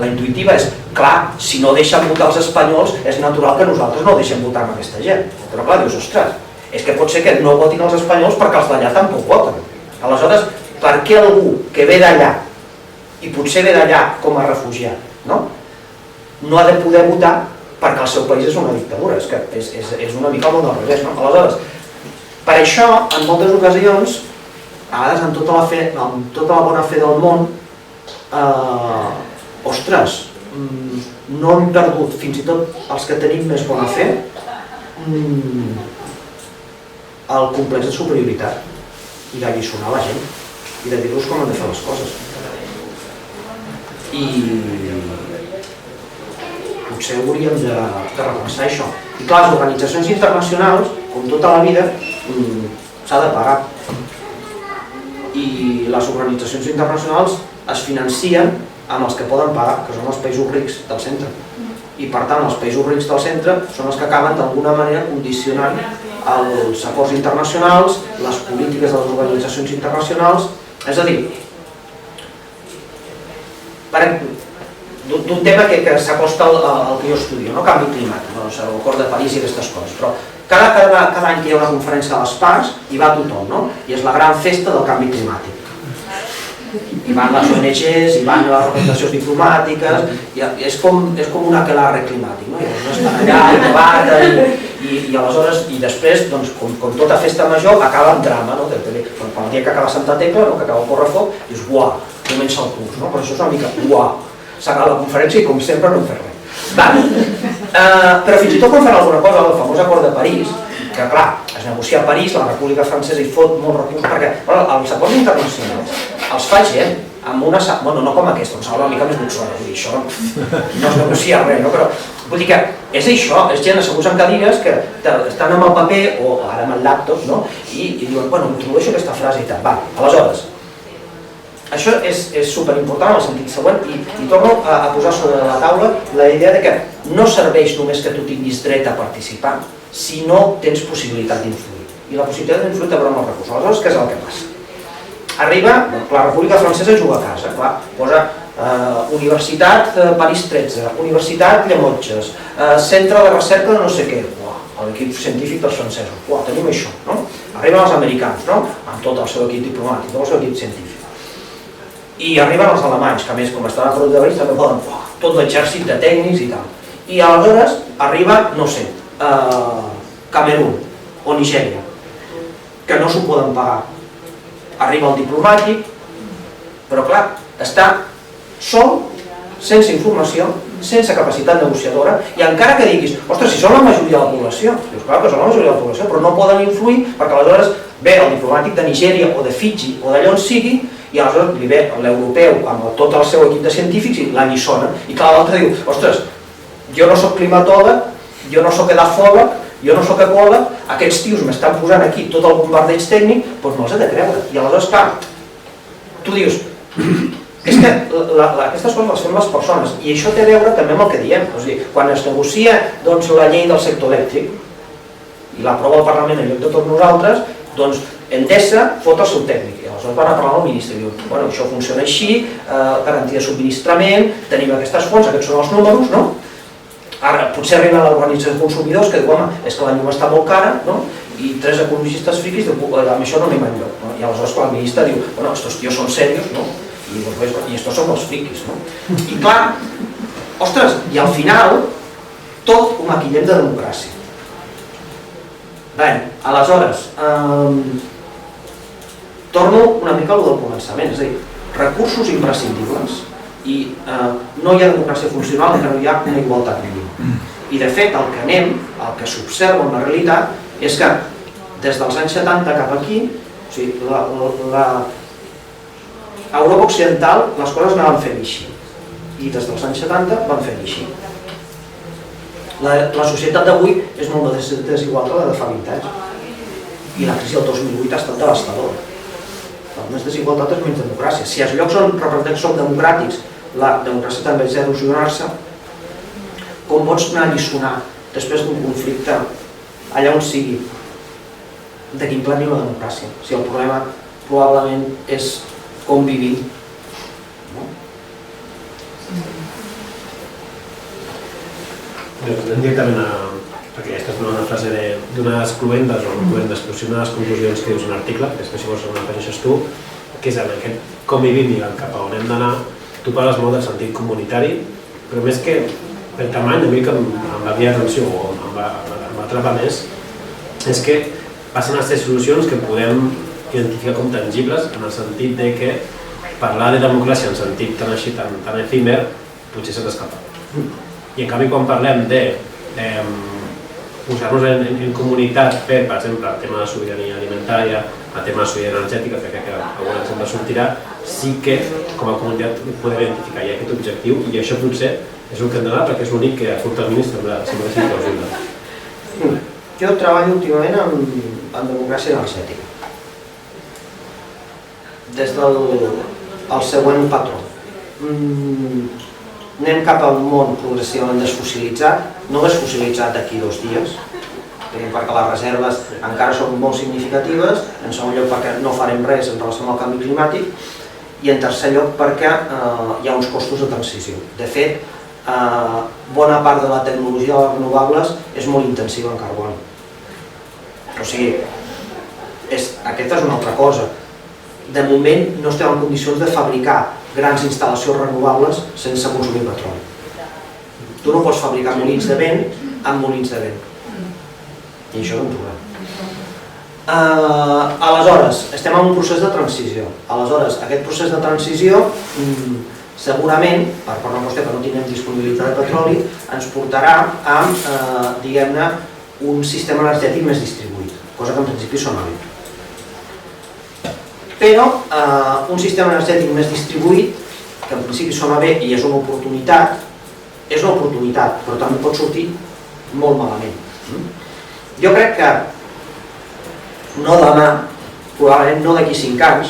intuïtiva, és clar, si no deixen votar els espanyols, és natural que nosaltres no deixem votar amb aquesta gent. Però clar, dius, ostres, és que pot ser que no votin els espanyols perquè els d'allà tampoc voten. Aleshores, per què algú que ve d'allà, i potser ve d'allà com a refugiat, no ha de poder votar perquè el seu país és una dictadura? És que és una mica el món al revés. Aleshores, per això, en moltes ocasions, a vegades amb tota la bona fe del món, ostres, no hem perdut, fins i tot els que tenim més bona fe, el complex de superioritat i d'alliçonar la gent i de dir-los com han de fer les coses. I potser hauríem de repensar això. I clar, les organitzacions internacionals, com tota la vida, s'ha de pagar. I les organitzacions internacionals es financen amb els que poden pagar, que són els països rics del centre. I per tant, els països rics del centre són els que acaben d'alguna manera condicionant els acords internacionals, les polítiques de les organitzacions internacionals. És a dir, d'un tema que s'acosta al que jo estudio, no? Canvi climàtic, l'acord de París i aquestes coses. Però cada any que hi ha una conferència de les parts hi va tothom, no? I és la gran festa del canvi climàtic. Hi van les ONGs, hi van les organitzacions diplomàtiques, és com un aquelarre climàtic, no? I llavors estan allà i debaten i aleshores, i després, com tota festa major, acaba amb drama, no? El dia que acaba Santa Tecla, que acaba el correfoc, dius, uah, comença el curs, no? Però això és una mica, uah, s'acaba la conferència i com sempre no hem fet res. Però fins i tot quan fan alguna cosa, el famós acord de París, que clar, es negocia a París, la República Francesa hi fot molts recursos, perquè els acords internacionals els fa gent amb una... Bueno, no com aquesta, una sala una mica més luxosa, vull dir, això no es negocia res, no? Però vull dir que és això, és gent asseguts en cadires que estan amb el paper, o ara amb el laptop, no? I diuen, bueno, introdueixo aquesta frase i tal. Va, aleshores, això és superimportant en el sentit següent i torno a posar sobre la taula la idea de que no serveix només que tu tinguis dret a participar, si no tens possibilitat d'influir. I la possibilitat d'influir té a veure amb els recursos. Aleshores, què és el que passa? Arriba, la República Francesa juga a casa, clar, posa Universitat París 13, Universitat Llemotges, Centre de Recerca de no sé què, l'equip científic dels francesos, tenim això, no? Arriben els americans, no? Amb tot el seu equip diplomàtic, tot el seu equip científic. I arriben els alemanys, que a més, com estan a prop de París, també poden tot l'exèrcit de tècnics i tal. I aleshores arriba, no sé, Camerún o Nigèria, que no s'ho poden pagar. Arriba el diplomàtic, però clar, està sol, sense informació, sense capacitat negociadora, i encara que diguis, ostres, si són la majoria de la població, dius, clar que són la majoria de la població, però no poden influir perquè aleshores ve el diplomàtic de Nigèria o de Fiji o d'allà on sigui, i aleshores li ve l'europeu amb tot el seu equip de científics i l'alliçona. I clar, l'altre diu, ostres, jo no soc climatòleg, jo no soc edafòleg, jo no soc ecòleg, aquests tios m'estan posant aquí tot el bombardeig tècnic, doncs me'ls he de creure. I aleshores, clar, tu dius, és que aquestes coses les fem les persones, i això té a veure també amb el que diem. És a dir, quan es negocia la llei del sector elèctric, i l'aprova el Parlament en lloc de tots nosaltres, doncs Endesa fot el seu tècnic, i aleshores van a parlar amb el ministre i diuen, bueno, això funciona així, garantia de subministrament, tenim aquestes fonts, aquests són els números, no? Ara, potser arriba a l'organització de consumidors que diu, home, és que la llum està molt cara, no? I tres ecologistes friquis diuen, amb això no anem enlloc, no? I aleshores quan el ministre diu, bueno, estos tios són serios, no? I estos són els friquis, no? I clar, ostres, i al final, tot ho maquillem de democràcia. Bé, aleshores, torno una mica a lo del començament, és a dir, recursos imprescindibles i no hi ha democràcia funcional que no hi ha una igualtat mínima. I de fet, el que anem, el que s'observa en la realitat, és que des dels anys 70 cap aquí, o sigui, a Europa Occidental les coses anaven fent així, i des dels anys 70 van fent així. La societat d'avui és molt més desigual que la de fa 20 anys, i la crisi del 2008 ha estat devastadora. Més desigualtat és menys democràcia. Si els llocs on representem són democràtics, la democràcia també és erosionar-se, com pots anar a alliçonar després d'un conflicte allà on sigui de quin plan diu la democràcia, si el problema probablement és com vivim. Anem directament a... perquè aquesta és una frase d'unes cluendes o unes conclusions que dius un article, que després si vols una afegeixes tu, que és en aquest com vivim i cap a on hem d'anar. Tu parles molt del sentit comunitari, però més que per tamany, a mi que em va dir atenció o em va atrapar més, és que passen a ser solucions que podem identificar com tangibles, en el sentit de que parlar de democràcia en sentit tan així, tan efímer, potser se t'escapa. I en canvi, quan parlem de posar-nos en comunitat per exemple, el tema de sobirania alimentària, el tema de sobirania energètica, que crec que algun exemple sortirà, sí que com a comunitat podem identificar ja aquest objectiu, i això potser és el que hem d'anar perquè és l'únic que a curt termini sembla ser plausible. Jo treballo últimament en democràcia energètica. Des del següent patró. Anem cap a un món progressivament desfossilitzat, no desfossilitzat d'aquí 2 dies, perquè les reserves encara són molt significatives, en segon lloc perquè no farem res en relació amb el canvi climàtic, i en tercer lloc perquè hi ha uns costos de transició. De fet, bona part de la tecnologia de les renovables és molt intensiva en carboni. O sigui, aquesta és una altra cosa. De moment no estem en condicions de fabricar grans instal·lacions renovables sense consumir petroli. Tu no pots fabricar molins de vent amb molins de vent. I això és un problema. Aleshores, estem en un procés de transició. Aleshores, aquest procés de transició segurament, per una qüestió que no tinguem disponibilitat de petroli, ens portarà a, diguem-ne, un sistema energètic més distribuït, cosa que en principi sona bé. Però un sistema energètic més distribuït, que en principi sona bé i és una oportunitat, però també pot sortir molt malament. Jo crec que no demà, probablement no d'aquí 5 anys,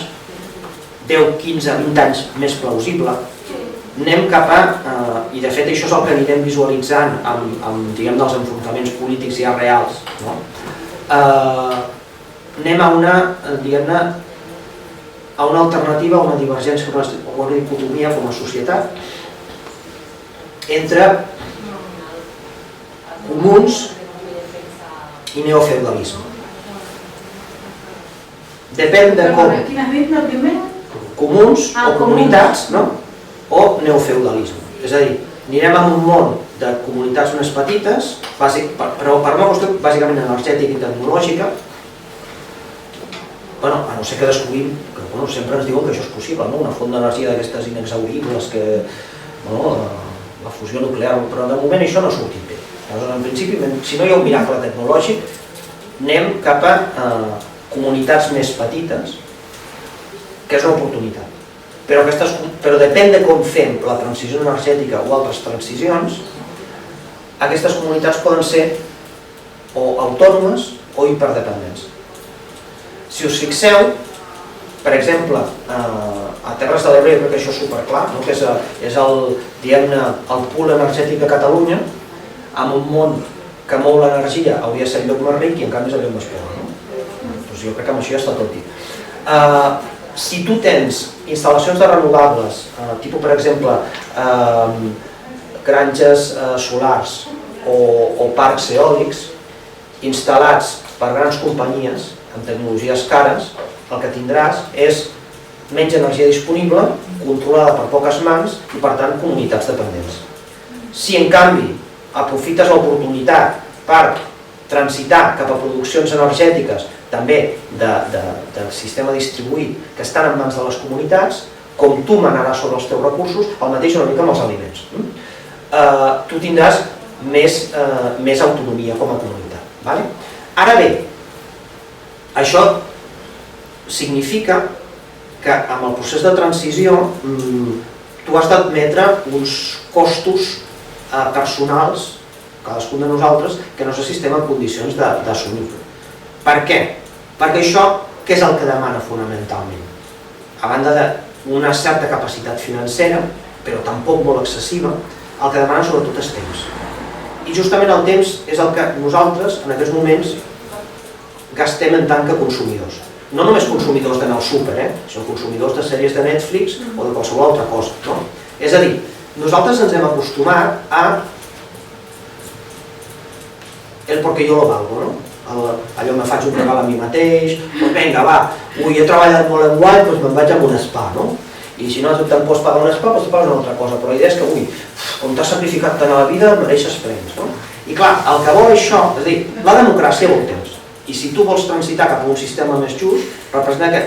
10, 15, 20 anys més plausible, anem cap a, i de fet això és el que anirem visualitzant amb diguem, dels enfrontaments polítics ja reals, no? Anem a una, diguem-ne, a una alternativa, a una divergència o una dicotomia com a societat entre comuns i neofeudalisme. Depèn de com... Comuns o comunitats, no? O neofeudalisme. És a dir, anirem a un món de comunitats més petites, però per una qüestió bàsicament energètica i tecnològica, a no ser que descobrim, que sempre ens diuen que això és possible, una font d'energia d'aquestes inexhauribles, la fusió nuclear, però de moment això no ha sortit bé. En principi, si no hi ha un miracle tecnològic, anem cap a comunitats més petites, que és una oportunitat. Però depèn de com fem la transició energètica o altres transicions, aquestes comunitats poden ser o autònomes o interdependents. Si us fixeu, per exemple, a Terres de l'Ebre, crec que això és superclar, que és el pool energètic de Catalunya, amb un món que mou l'energia hauria de ser el lloc més ric i en canvi és el lloc més pobre. Doncs jo crec que amb això ja està tot dit. Si tu tens instal·lacions de renovables, tipus per exemple granges solars o parcs eòlics instal·lats per grans companyies amb tecnologies cares, el que tindràs és menys energia disponible, controlada per poques mans i per tant comunitats dependents. Si en canvi aprofites l'oportunitat per transitar cap a produccions energètiques també del sistema distribuït que estan en mans de les comunitats, com tu manaràs sobre els teus recursos, el mateix una mica amb els aliments. Tu tindràs més autonomia com a comunitat. Ara bé, això significa que amb el procés de transició tu has d'admetre uns costos personals, cadascun de nosaltres, que no sé si estem en condicions d'assumir. Per què? Perquè això, què és el que demana fonamentalment? A banda d'una certa capacitat financera, però tampoc molt excessiva, el que demana sobretot és temps. I justament el temps és el que nosaltres, en aquests moments, gastem en tant que consumidors. No només consumidors d'anar al súper, sinó consumidors de sèries de Netflix o de qualsevol altra cosa. És a dir, nosaltres ens hem acostumat a el porque yo lo valgo, allò me faig un regal a mi mateix, doncs vinga, va, he treballat molt en guany, doncs me'n vaig a un spa, i si no te'n pots pagar un spa, doncs te pagues una altra cosa, però la idea és que, com t'has sacrificat tant a la vida, mereixes premis. I clar, el que vol això, és a dir, la democràcia vol temps, I si tu vols transitar cap a un sistema més just, representa que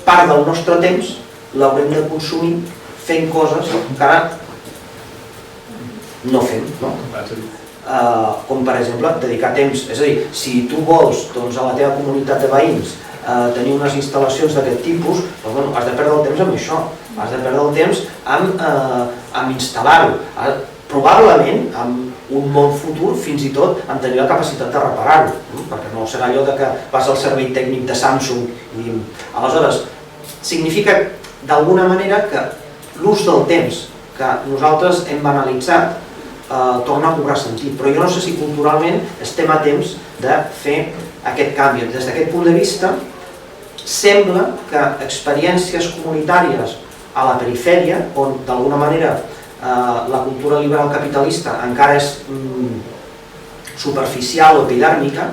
part del nostre temps l'haurem de consumir fent coses que ara no fem, no? Com per exemple dedicar temps, és a dir, si tu vols a la teva comunitat de veïns tenir unes instal·lacions d'aquest tipus, has de perdre el temps amb això, has de perdre el temps amb instal·lar-ho, probablement amb un bon futur fins i tot en tenir la capacitat de reparar-ho, perquè no serà allò que vas al servei tècnic de Samsung i aleshores significa d'alguna manera que l'ús del temps que nosaltres hem banalitzat torna a cobrar sentit, però jo no sé si culturalment estem a temps de fer aquest canvi. Des d'aquest punt de vista, sembla que experiències comunitàries a la perifèria, on d'alguna manera la cultura liberal capitalista encara és superficial o epidèrmica,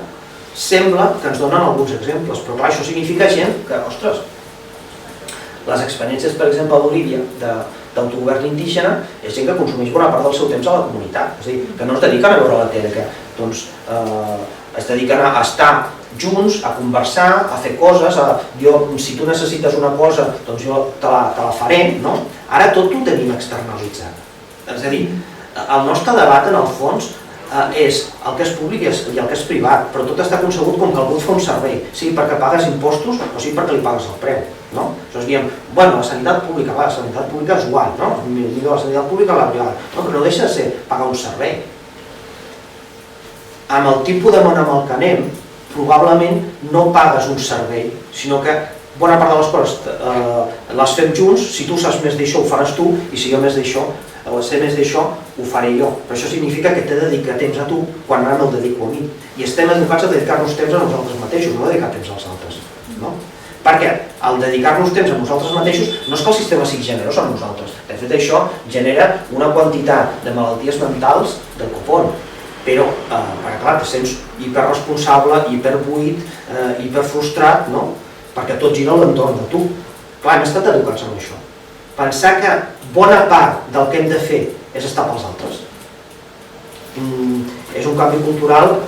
sembla que ens donen alguns exemples, però clar, això significa gent que, ostres, les experiències, per exemple, a Bolívia, d'autogovern indígena, és gent que consumeix bona part del seu temps a la comunitat, és a dir, que no es dediquen a veure la tele, que es dediquen a estar junts, a conversar, a fer coses, si tu necessites una cosa, doncs jo te la faré, no? Ara tot ho tenim externalitzat. És a dir, el nostre debat, en el fons, és el que és públic i el que és privat, però tot està concebut com que algú et fa un servei, sigui perquè pagues impostos o sigui perquè li pagues el preu. Aleshores diem, bueno, la sanitat pública és igual, millor la sanitat pública o la privada, però no deixa de ser pagar un servei. Amb el tipus de món amb el que anem, probablement no pagues un servei, sinó que bona part de les coses les fem junts, si tu saps més d'això ho faràs tu, i si jo sé més d'això ho faré jo. Però això significa que t'he de dedicar temps a tu quan ara me'l dedico a mi. I estem educats a dedicar-nos temps a nosaltres mateixos, no a dedicar temps als altres. Perquè el dedicar-nos temps a nosaltres mateixos no és que el sistema sigui generós amb nosaltres. De fet, això genera una quantitat de malalties mentals del copón. Però, perquè clar, te sents hiperresponsable, hiperbuit, hiperfrustrat, perquè tot gira a l'entorn de tu. Clar, hem estat educats amb això. Pensar que bona part del que hem de fer és estar pels altres és un canvi cultural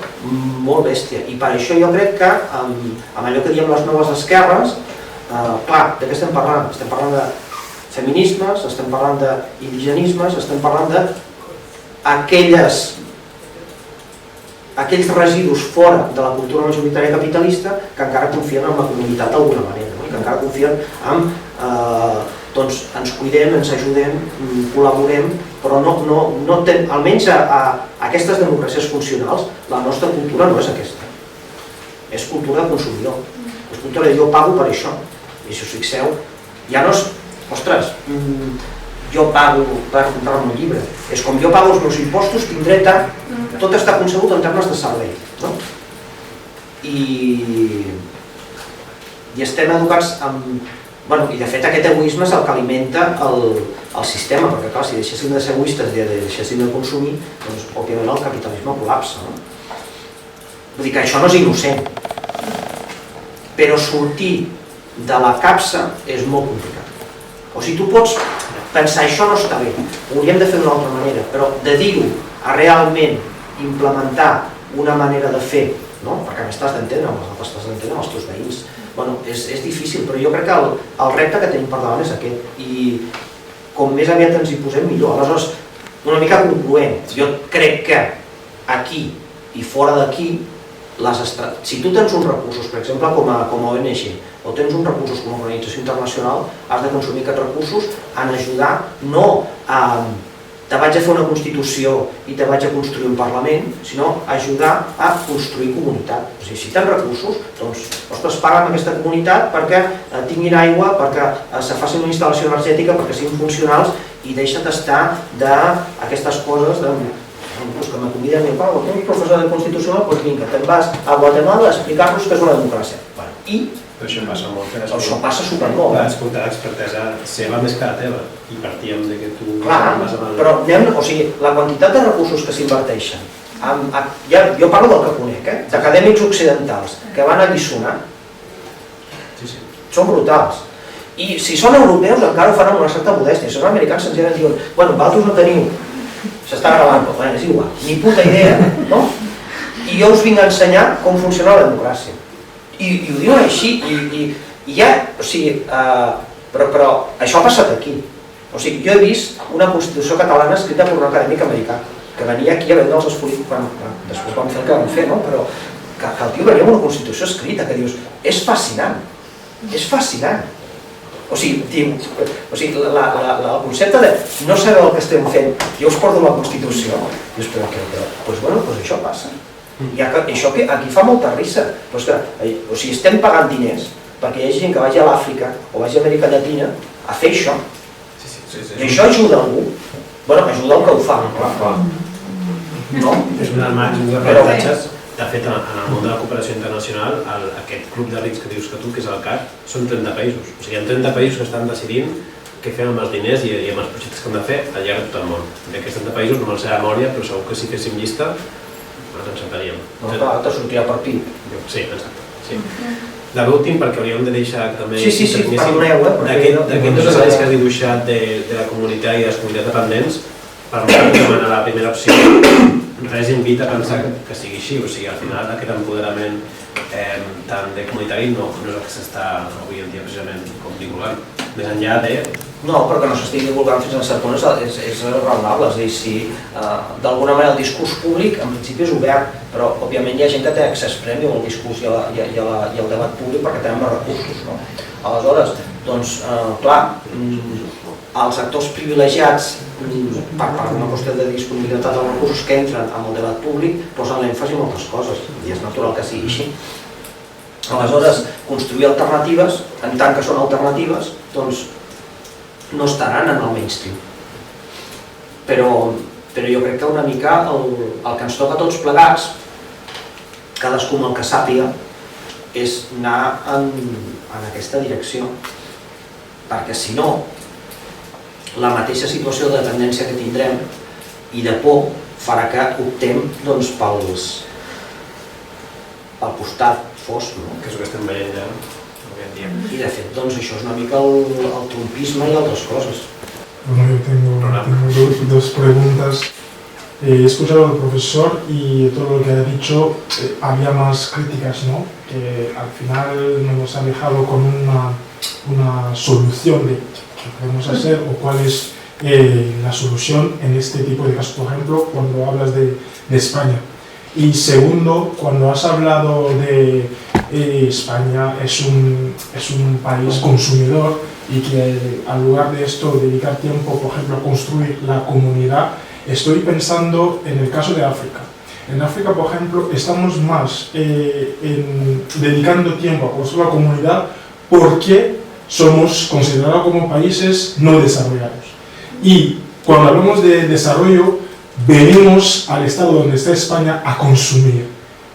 molt bèstia, i per això jo crec que amb allò que diem les noves esquerres, clar, de què estem parlant? Estem parlant de feminismes, estem parlant d'indigenismes, estem parlant d'aquells residus fora de la cultura majoritària capitalista que encara confien en la comunitat d'alguna manera, que encara confien en ens cuidem, ens ajudem, col·laborem, però almenys a aquestes democràcies funcionals la nostra cultura no és aquesta. És cultura de consumidor, és cultura de jo pago per això. I si us fixeu, ja no és, ostres, jo pago per comprar-me un llibre, és com jo pago els meus impostos, tinc dret a... Tot està concebut en termes de servei. I estem educats amb... I de fet aquest egoisme és el que alimenta el sistema, perquè clar, si deixéssim de ser egoistes i deixéssim de consumir, doncs òbviament el capitalisme col·lapsa. Vull dir que això no és innocent, però sortir de la capsa és molt complicat. O sigui, tu pots pensar això no està bé, ho hauríem de fer d'una altra manera, però de dir-ho a realment implementar una manera de fer, perquè m'estàs d'entendre amb els altres, estàs d'entendre amb els teus veïns, és difícil, però jo crec que el repte que tenim per davant és aquest, i com més aviat ens hi posem millor. Aleshores, una mica concloent, jo crec que aquí i fora d'aquí, si tu tens uns recursos, per exemple com a ONG, o tens uns recursos com a organització internacional, has de consumir aquests recursos en ajudar, no a te vaig a fer una Constitució i te vaig a construir un Parlament, sinó ajudar a construir comunitat. O sigui, si tens recursos, doncs, ostres, paga amb aquesta comunitat perquè tinguin aigua, perquè se faci una instal·lació energètica, perquè siguin funcionals, i deixa't estar d'aquestes coses que m'aconviden a mi, un professor de Constitucional, doncs vinga, te'n vas a Guatemala a explicar-nos què és una democràcia. I això passa molt. Això passa supermolt. Vas comptar l'expertesa seva més que la teva i partíem que tu... Clar, però la quantitat de recursos que s'inverteixen, jo parlo del que conec, d'acadèmics occidentals que van alliçonar, són brutals. I si són europeus encara ho fan amb una certa modèstia. Si són americans senzillament diuen, bueno, vosaltres no teniu, s'està gravant, és igual, ni puta idea, no? I i jo us vinc a ensenyar com funciona la democràcia. I ho diuen així, i ja, o sigui, però això ha passat aquí. O sigui, jo he vist una Constitució catalana escrita per un acadèmic americà, que venia aquí a vendre els espolits, després vam fer el que vam fer, no? Però que el tio venia amb una Constitució escrita, que dius, és fascinant, és fascinant. O sigui, el concepte de no saber el que estem fent, jo us porto la Constitució, dius, però doncs això passa. I això aquí fa molta risa. O sigui, estem pagant diners perquè hi hagi gent que vagi a l'Àfrica o vagi a Amèrica Llatina a fer això. I això ajuda algú? Bueno, ajuda el que ho fa. És un dels màxims aprenentatges. De fet, en el món de la cooperació internacional, aquest club de rics que dius que tu, que és el CAC, són 30 països. O sigui, hi ha 30 països que estan decidint què fem amb els diners i amb els projectes que hem de fer al llarg de tot el món. D'aquests 30 països no me'ls sé de memòria, però segur que si féssim llista ens en sentaríem. No, clar, te sortirà per PIB. Sí, exacte. La l'últim, perquè hauríem de deixar també... Sí, perdoneu, d'aquests dos escenaris que has dibuixat de la comunitat i de les comunitats dependents, per nosaltres demanar la primera opció, res invita a pensar que sigui així. O sigui, al final aquest empoderament tant de comunitari no és el que s'està avui en dia precisament com divulgant. Més enllà de... No, perquè no s'estigui divulgant fins a cert punt és raonable. És a dir, si d'alguna manera el discurs públic en principi és obert, però òbviament hi ha gent que té accés prèmium al discurs i al debat públic perquè tenen més recursos. Aleshores, doncs, clar, els actors privilegiats, per una qüestió de disponibilitat dels recursos que entren en el debat públic, posen l'èmfasi en moltes coses, i és natural que sigui així. Aleshores, construir alternatives, en tant que són alternatives, doncs no estaran en el mainstream. Però jo crec que una mica el que ens toca a tots plegats, cadascú amb el que sàpiga, és anar en aquesta direcció. Perquè si no, la mateixa situació de dependència que tindrem i de por farà que optem pel costat fosc, que és el que estem veient ja avui en dia. I de fet, això és una mica el trumpisme i altres coses. Bueno, yo tengo dos preguntas. He escuchado al profesor y todo lo que ha dicho, había más críticas, ¿no? Que al final nos ha dejado con una solución de qué podemos hacer o cuál es la solución en este tipo de casos. Por ejemplo, cuando hablas de España. Y segundo, cuando has hablado de España es un país consumidor y que al lugar de esto dedicar tiempo, por ejemplo, a construir la comunidad, estoy pensando en el caso de África. En África, por ejemplo, estamos más dedicando tiempo a construir la comunidad porque somos considerados como países no desarrollados. Y cuando hablamos de desarrollo, venimos al estado donde está España a consumir.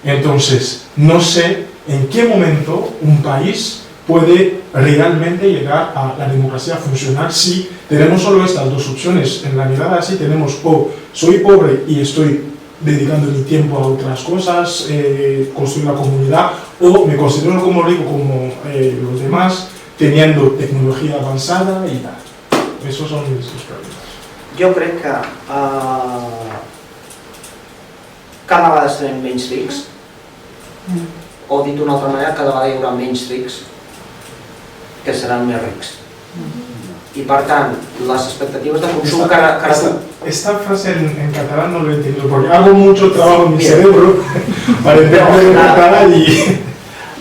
Entonces, no sé en qué momento un país puede realmente llegar a la democracia funcional si tenemos solo estas dos opciones. En la mirada así tenemos o soy pobre y estoy dedicando mi tiempo a otras cosas, construir la comunidad, o me considero como rico como los demás, teniendo tecnología avanzada y tal. Esos son mis preguntas. Jo crec que cada vegada estarem menys rics, o dit d'una altra manera, cada vegada hi haurà menys rics que seran més rics. Y per tant, les expectatives de consum Esta frase en catalán no lo entiendo, porque hago mucho trabajo en mi cerebro para entender en catalán y...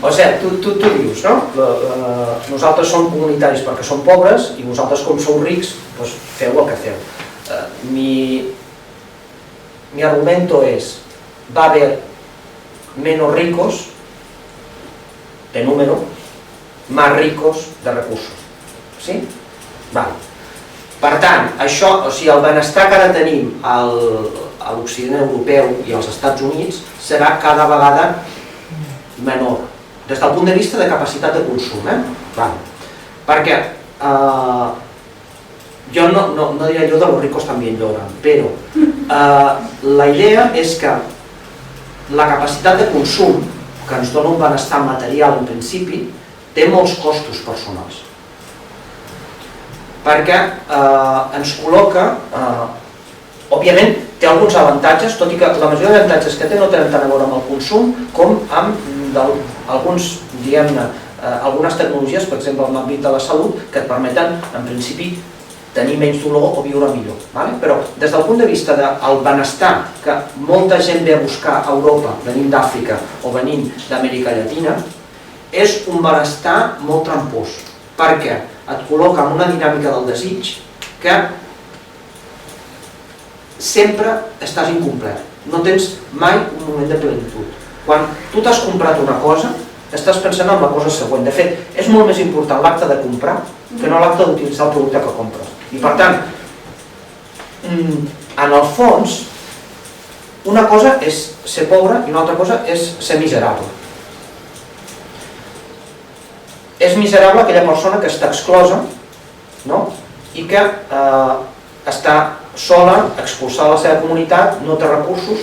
O sigui, tu dius, no? Nosaltres som comunitaris perquè som pobres i vosaltres, com sou rics, feu el que feu. Mi argumento es, va a haber menos ricos de número, más ricos de recursos. Sí? Vale. Per tant, això, o sigui, el benestar que ara tenim a l'Occident europeu i als Estats Units serà cada vegada menor, des del punt de vista de capacitat de consum. Vale. Perquè jo no diria allò de los ricos también lloran, però la idea és que la capacitat de consum que ens dona un benestar material en principi té molts costos personals, perquè ens col·loca, òbviament té alguns avantatges, tot i que la majoria d'avantatges que té no tenen tant a veure amb el consum com amb algunes tecnologies, per exemple en l'àmbit de la salut, que et permeten, en principi, tenir menys dolor o viure millor. Però des del punt de vista del benestar que molta gent ve a buscar a Europa, venint d'Àfrica o venint d'Amèrica Llatina, és un benestar molt trampós, perquè et col·loca en una dinàmica del desig que sempre estàs incomplet, no tens mai un moment de plenitud. Quan tu t'has comprat una cosa, estàs pensant en la cosa següent. De fet, és molt més important l'acte de comprar que no l'acte d'utilitzar el producte que compres. I per tant, en el fons, una cosa és ser pobre i una altra cosa és ser miserable. És miserable aquella persona que està exclosa i que està sola, expulsada de la seva comunitat, no té recursos,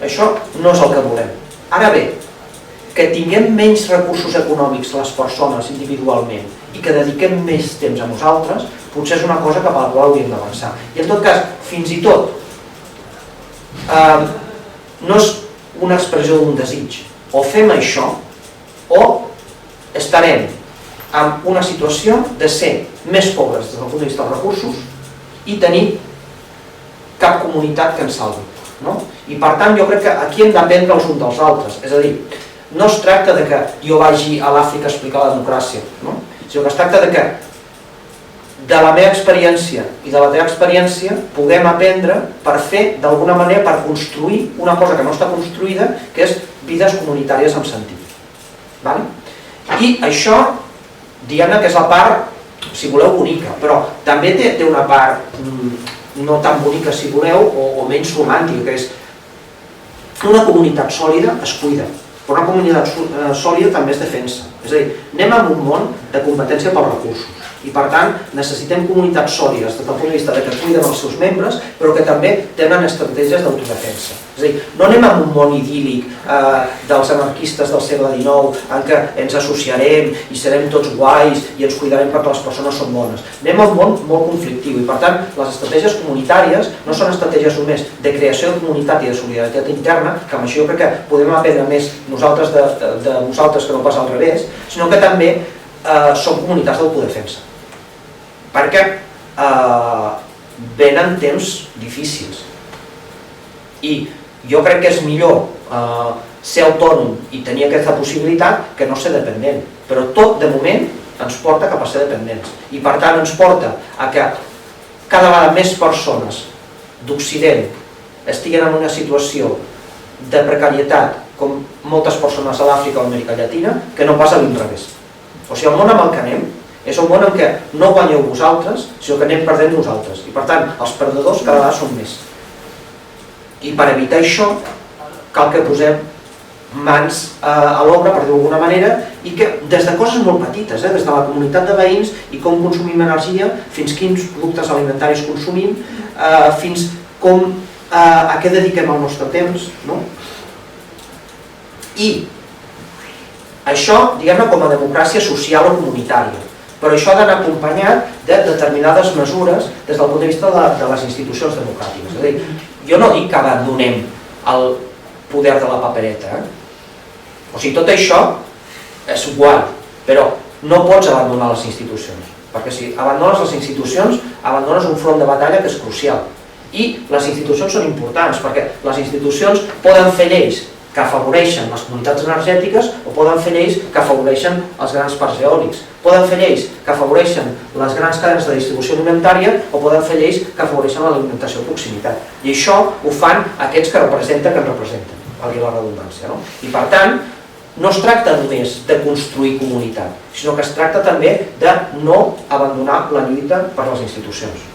això no és el que volem. Ara bé, que tinguem menys recursos econòmics les persones individualment i que dediquem més temps a nosaltres, potser és una cosa cap a la qual hauríem d'avançar. I en tot cas, fins i tot, no és una expressió d'un desig. O fem això, o estarem en una situació de ser més pobres des del punt de vista dels recursos i tenir cap comunitat que ens salvi. I per tant jo crec que aquí hem d'aprendre els uns dels altres. És a dir, no es tracta que jo vagi a l'Àfrica a explicar la democràcia, sinó que es tracta que de la meva experiència i de la teva experiència puguem aprendre per fer d'alguna manera, per construir una cosa que no està construïda, que és vides comunitàries amb sentit. I això, diguem-ne que és la part, si voleu, bonica, però també té una part no tan bonica, si voleu, o menys romàntica, que és una comunitat sòlida es cuida, però una comunitat sòlida també es defensa. És a dir, anem a un món de competència pels recursos i per tant necessitem comunitats sòlides des del punt de vista que cuiden els seus membres però que també tenen estratègies d'autodefensa. És a dir, no anem a un món idíl·lic dels anarquistes del segle XIX en què ens associarem i serem tots guais i ens cuidarem perquè les persones són bones. Anem a un món molt conflictiu i per tant les estratègies comunitàries no són estratègies només de creació de comunitat i de solidaritat interna, que amb això jo crec que podem aprendre més nosaltres de vosaltres que no pas al revés, sinó que també són comunitats d'autodefensa. Perquè venen temps difícils i jo crec que és millor ser autònom i tenir aquesta possibilitat que no ser dependent, però tot de moment ens porta cap a ser dependents i per tant ens porta a que cada vegada més persones d'Occident estiguen en una situació de precarietat com moltes persones a l'Àfrica o a l'Amèrica Llatina que no pas a l'inrevés. O sigui, el món amb el que anem és un món en què no guanyeu vosaltres, sinó que anem perdent nosaltres. I per tant, els perdedors cada vegada són més. I per evitar això, cal que posem mans a l'obra, per dir-ho d'alguna manera, i que des de coses molt petites, des de la comunitat de veïns i com consumim energia, fins quins productes alimentaris consumim, fins a què dediquem el nostre temps. I això, diguem-ne, com a democràcia social o comunitària. Però això ha d'anar acompanyat de determinades mesures des del punt de vista de les institucions democràtiques. És a dir, jo no dic que abandonem el poder de la papereta. O sigui, tot això és igual, però no pots abandonar les institucions. Perquè si abandones les institucions, abandones un front de batalla que és crucial. I les institucions són importants, perquè les institucions poden fer lleis que afavoreixen les comunitats energètiques o poden fer lleis que afavoreixen els grans parcs eòlics. Poden fer lleis que afavoreixen les grans cadenes de distribució alimentària o poden fer lleis que afavoreixen l'alimentació de proximitat. I això ho fan aquests que representen, valgui la redundància. I per tant, no es tracta només de construir comunitat, sinó que es tracta també de no abandonar la lluita per les institucions.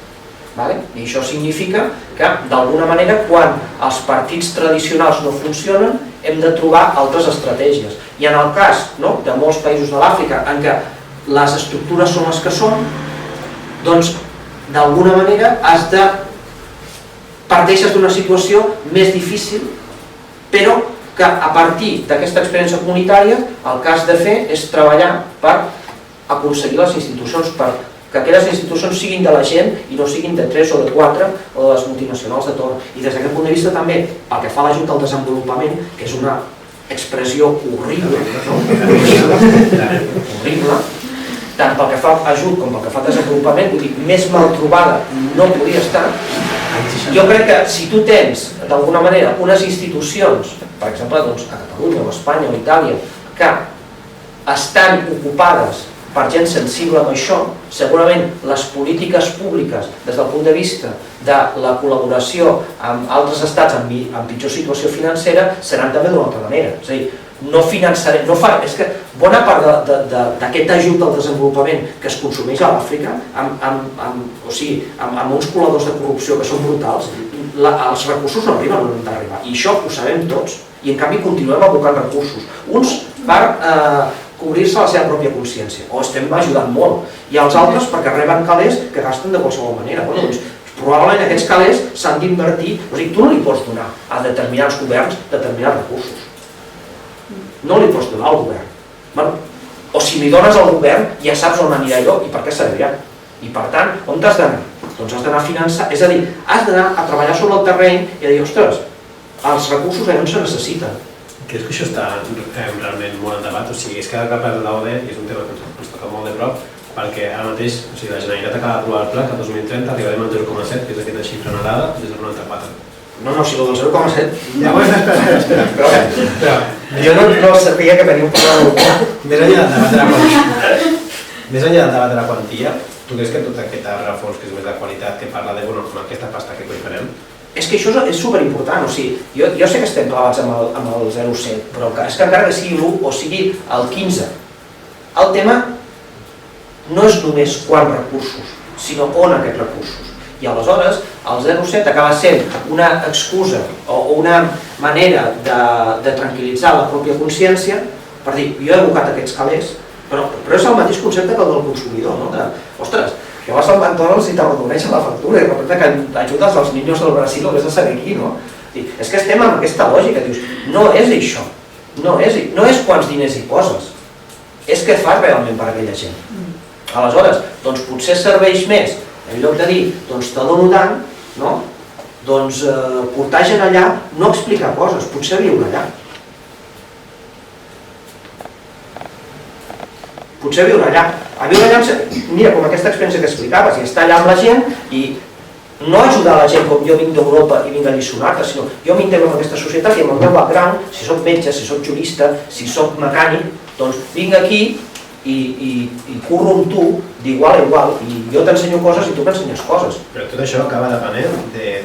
I això significa que, d'alguna manera, quan els partits tradicionals no funcionen, hem de trobar altres estratègies. I en el cas de molts països de l'Àfrica en què les estructures són les que són, doncs, d'alguna manera, parteixes d'una situació més difícil, però que a partir d'aquesta experiència comunitària el que has de fer és treballar per aconseguir les institucions, per que aquelles institucions siguin de la gent i no siguin de 3 o de 4 o de les multinacionals de torn. I des d'aquest punt de vista també, pel que fa a l'ajut al desenvolupament, que és una expressió horrible, horrible, tant pel que fa a ajut com pel que fa a desenvolupament, vull dir, més mal trobada no podria estar. Jo crec que si tu tens, d'alguna manera, unes institucions, per exemple, a Catalunya o a Espanya o a Itàlia, que estan ocupades per gent sensible amb això, segurament les polítiques públiques des del punt de vista de la col·laboració amb altres estats en pitjor situació financera seran també d'una altra manera. És a dir, no finançarem, és que bona part d'aquest ajut al desenvolupament que es consumeix a l'Àfrica amb uns coladors de corrupció que són brutals, els recursos no arriben on han d'arribar i això ho sabem tots i en canvi continuem abocant recursos, uns per cobrir-se la seva pròpia consciència o estem ajudant molt i els altres perquè reben calés que gasten de qualsevol manera. Probablement aquests calés s'han d'invertir, o sigui, tu no li pots donar a determinats governs determinats recursos. No li pots donar al govern. O si li dones al govern ja saps on anirà allò i per què servirà. I per tant, on has d'anar? Doncs has d'anar a finançar, és a dir, has d'anar a treballar sobre el terreny i a dir, ostres, els recursos allà on se necessiten. Creus que això està realment molt en debat? O sigui, és que ha parlat de l'ODE i és un tema que ens toca molt de prop perquè ara mateix la Generalitat acaba d'aprovar el pla que el 2030 arribarem al 0,7, que és aquesta xifra anhelada, des del 94. No, si el del 0,7... Ja, espera. Jo no sabia que tenia un problema. Més enllà del debat de la quantia, tu creus que tot aquest reforç que és més de qualitat, que parla de, amb aquesta pasta que farem? És que això és superimportant, o sigui, jo sé que estem clavats amb el 0,7, però és que encara que sigui l'1 o sigui el 15, el tema no és només quants recursos, sinó on aquests recursos. I aleshores el 0,7 acaba sent una excusa o una manera de tranquil·litzar la pròpia consciència per dir, jo he abocat aquests calés, però és el mateix concepte que el del consumidor, no? Ostres, que vas al McDonald's i t'arrodoneixen la factura i resulta que ajudes als niños del Brasil o vés a saber aquí, no? És que estem amb aquesta lògica, dius, no és això, no és quants diners hi poses, és què fas realment per aquella gent. Aleshores, doncs potser serveix més, en lloc de dir, doncs te dono tant, no? Doncs portar gent allà, no explicar coses, potser viure allà. Potser viure allà. A viure allà, mira, com aquesta experiència que explicaves, i estar allà amb la gent i no ajudar la gent com jo vinc d'Europa i vinc a lliçonar-te, sinó jo m'integro en aquesta societat i amb el meu background, si soc metge, si soc jurista, si soc mecànic, doncs vinc aquí i curro amb tu d'igual a igual i jo t'ensenyo coses i tu m'ensenyes coses. Però tot això acaba depenent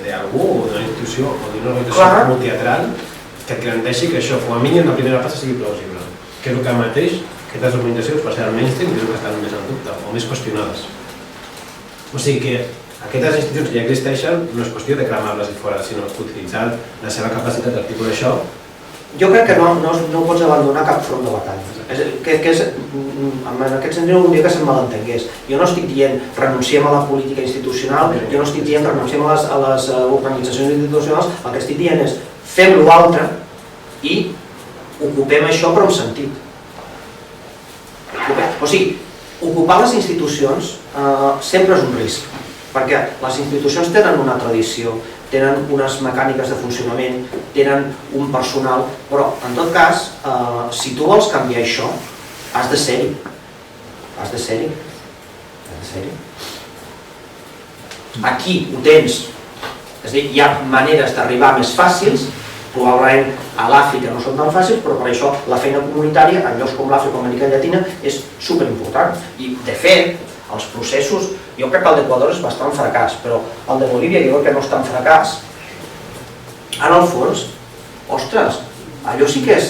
d'algú o d'una institució o d'una organització multilateral que et garanteixi que això, com a mínim, la primera passa sigui plausible. Que és el que mateix aquestes organitzacions, per ser el mainstream, és el que estan més en dubte o més qüestionades. O sigui que aquestes institucions que ja existeixen no és qüestió de cremar-les i fora, sinó utilitzar la seva capacitat d'articular això. Jo crec que no pots abandonar cap front de batalla. En aquest sentit no voldria que se'm malentengués. Jo no estic dient renunciem a la política institucional, jo no estic dient renunciem a les organitzacions institucionals, el que estic dient és fem l'altre i ocupem això però amb sentit. O sigui, ocupar les institucions sempre és un risc, perquè les institucions tenen una tradició, tenen unes mecàniques de funcionament, tenen un personal, però en tot cas, si tu vols canviar això, has de ser-hi. Has de ser-hi. Aquí ho tens, és a dir, hi ha maneres d'arribar més fàcils, probablement a l'Àfrica no són tan fàcils, però per això la feina comunitària en llocs com l'Àfrica o l'Amèrica Llatina és superimportant. I de fet, els processos, jo crec que el d'Equador és bastant fracàs, però el de Bolívia jo crec que no és tan fracàs. En el fons, ostres, allò sí que és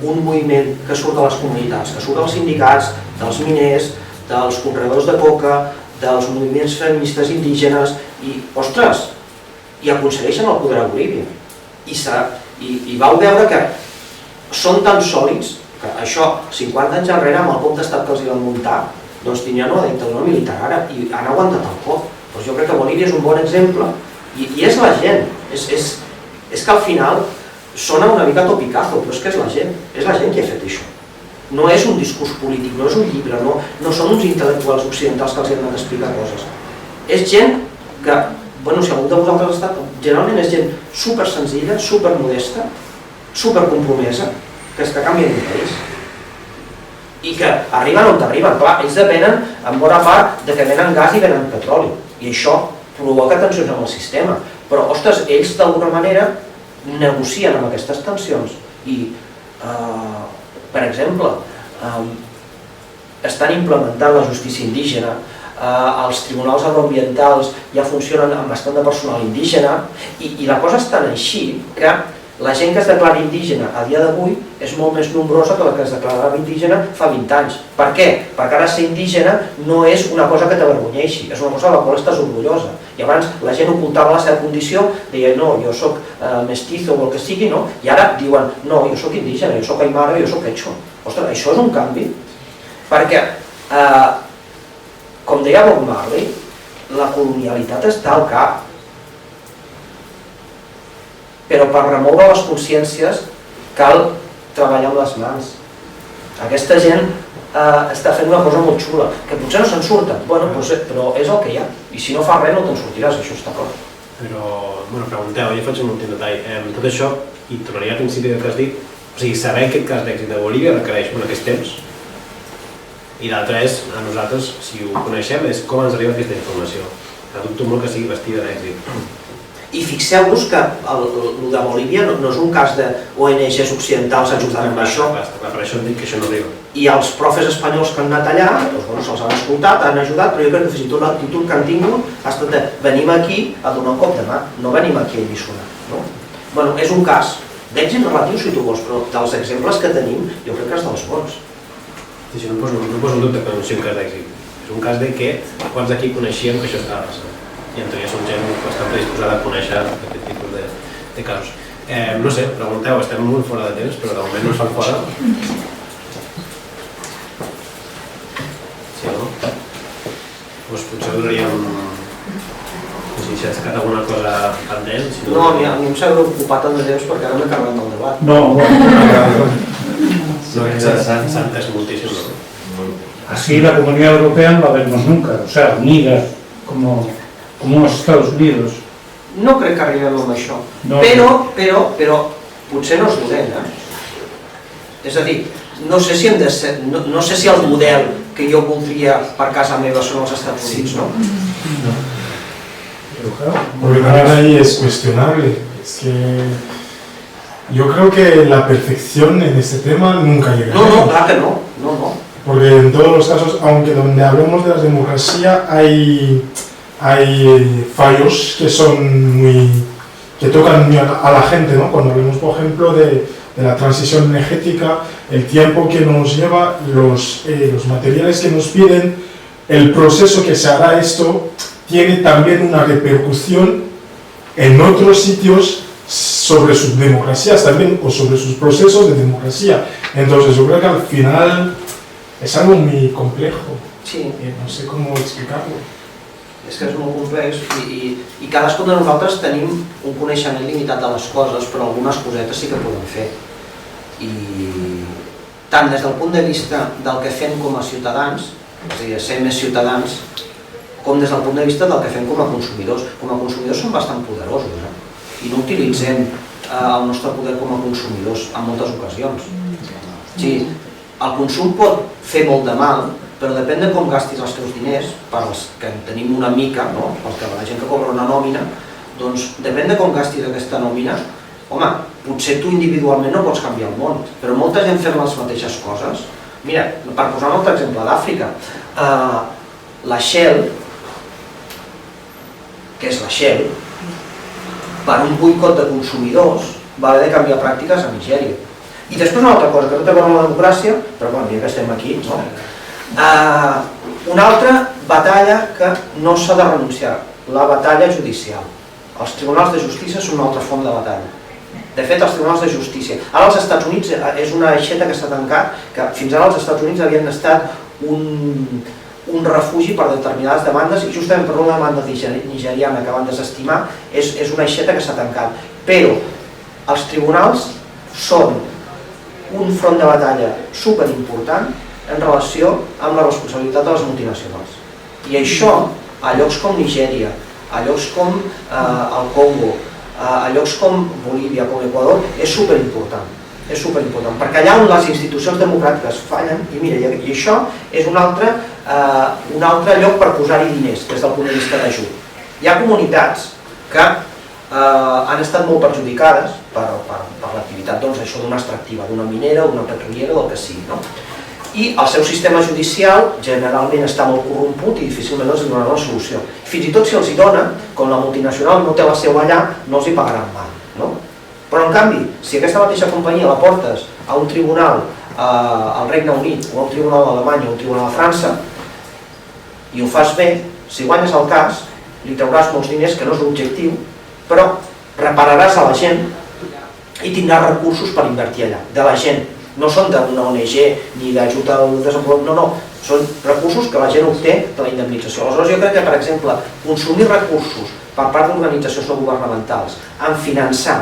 un moviment que surt de les comunitats, que surt dels sindicats, dels miners, dels conreadors de coca, dels moviments feministes indígenes, i, ostres, i aconsegueixen el poder a Bolívia. I vau veure que són tan sòlids que això, 50 anys enrere, amb el cop d'estat que els hi van muntar, doncs tindrien una dictadura militar ara i han aguantat el cop. Doncs jo crec que Bolívia és un bon exemple i és la gent. És que al final sona una mica topicazo, però és que és la gent qui ha fet això. no és un discurs polític, no és un llibre, no són uns intel·lectuals occidentals que els han d'explicar coses. És gent que, si algú de vosaltres ha estat, generalment és gent super senzilla, super modesta, super compromesa, que canvien d'interès. I que arriben on arriben. Clar, ells depenen en bona part de que venen gas i venen petroli. I això provoca tensions amb el sistema. Però, ostres, ells d'alguna manera negocien amb aquestes tensions. I, per exemple, estan implementant la justícia indígena, els tribunals agroambientals ja funcionen amb bastant de personal indígena i la cosa és tan així que la gent que es declara indígena a dia d'avui és molt més nombrosa que la que es declarava indígena fa 20 anys. Per què? Perquè ara ser indígena no és una cosa que t'avergonyeixi, és una cosa de la qual estàs orgullosa. I abans la gent ocultava la seva condició, deia no, jo soc mestizo o el que sigui, no? I ara diuen no, jo soc indígena, jo soc aimara, jo soc quechua. Ostres, això és un canvi. Perquè, com deia Bob Marley, la colonialitat està al cap. Però per remoure les consciències cal treballar amb les mans. Aquesta gent està fent una cosa molt xula, que potser no se'n surten, però és el que hi ha. I si no fas res no te'n sortiràs, això està clar. Però, pregunteu, jo faig un últim detall. Tot això, i tornaria al principi del que has dit, o sigui, saber aquest cas d'èxit de Bolívia requereix aquest temps, i l'altre és, a nosaltres, si ho coneixem, és com ens arriba aquesta informació. Dubto molt que sigui vestida d'èxit. I fixeu-vos que el de Bolívia no és un cas d'ONGs occidentals ajudant amb això. Per això em dic que això no arriba. I els profes espanyols que han anat allà, se'ls han escoltat, han ajudat, però jo crec que fins i tot el títol que han tingut ha estat de venim aquí a donar un cop de mà, no venim aquí a alliçonar. És un cas d'èxit relatiu, si tu vols, però dels exemples que tenim, jo crec que és dels bons. Sí, no poso un dubte que no sigui un cas d'èxit. És un cas de que quants d'aquí coneixíem que això estava passant. I en teoria som gent bastant predisposada a conèixer aquest tipus de casos. No sé, pregunteu, estem molt fora de temps, però de moment no es fan fora. Sí o no? Doncs potser donaríem... No sé si has quedat alguna cosa pendent. No, a mi em s'ha ocupat tant de temps perquè ara m'he carregat del debat. No, s'ha entès moltíssim, no? Así la Comunidad Europea no la vemos nunca, o sea, unida como els Estados Unidos. No crec que arribem amb això, però potser no és dolent, És a dir, no sé si el model que jo voldria per casa meva són els Estats Units, no? Porque también ahí es cuestionable. Es que yo creo que la perfección en este tema nunca llegará. No, claro que no. Porque en todos los casos, aunque donde hablemos de la democracia, hay fallos que que tocan muy a la gente, ¿no? Cuando hablemos, por ejemplo, de la transición energética, el tiempo que nos lleva, los materiales que nos piden, el proceso que se hará esto, tiene también una repercusión en otros sitios sobre sus democracias también, o sobre sus procesos de democracia. Entonces yo creo que al final es algo muy complejo. Sí. No sé cómo explicarlo. És que és molt complex i cadascun de nosaltres tenim un coneixement limitat de les coses, però algunes cosetes sí que podem fer. I tant des del punt de vista del que fem com a ciutadans, és a dir, ser més ciutadans, com des del punt de vista del que fem com a consumidors. Com a consumidors som bastant poderosos, i no utilitzem el nostre poder com a consumidors en moltes ocasions. Sí, el consum pot fer molt de mal, però depèn de com gastis els teus diners, per als que en tenim una mica, perquè la gent que cobra una nòmina, doncs depèn de com gastis aquesta nòmina, home, potser tu individualment no pots canviar el món, però molta gent fent les mateixes coses. Mira, per posar un altre exemple d'Àfrica, la Shell, que és la Shell, per un boicot de consumidors va haver de canviar pràctiques a Nigèria. I després una altra cosa, que no té a veure amb la democràcia, però bueno, ja que estem aquí, una altra batalla que no s'ha de renunciar, la batalla judicial. Els tribunals de justícia són una altra font de batalla. De fet, els tribunals de justícia... Ara als Estats Units és una aixeta que s'ha tancat, que fins ara als Estats Units havien estat un refugi per determinades demandes, i justament per una demanda nigeriana que van desestimar, és una aixeta que s'ha tancat. Però els tribunals són un front de batalla superimportant en relació amb la responsabilitat de les multinacionals. I això, a llocs com Nigèria, a llocs com el Congo, a llocs com Bolívia, com Equador, és superimportant. És superimportant, perquè allà on les institucions democràtiques fallen, i mira, i això és un altre lloc per posar-hi diners des del punt de vista d'ajut. Hi ha comunitats que han estat molt perjudicades per l'activitat d'una extractiva, d'una minera, d'una petroliera, del que sigui. I el seu sistema judicial generalment està molt corromput i difícilment els donarà la solució. Fins i tot si els hi dona, com la multinacional no té la seu allà, no els hi pagaran mal. Però en canvi, si aquesta mateixa companyia la portes a un tribunal al Regne Unit, o a un tribunal d'Alemanya, o a un tribunal de França, i ho fas bé, si guanyes el cas, li trauràs molts diners, que no és l'objectiu, però repararàs a la gent i tindràs recursos per invertir allà, de la gent. No són d'una ONG ni d'ajut al desenvolupament, no, són recursos que la gent obté de la indemnització. Aleshores jo crec que, per exemple, consumir recursos per part d'organitzacions no governamentals en finançar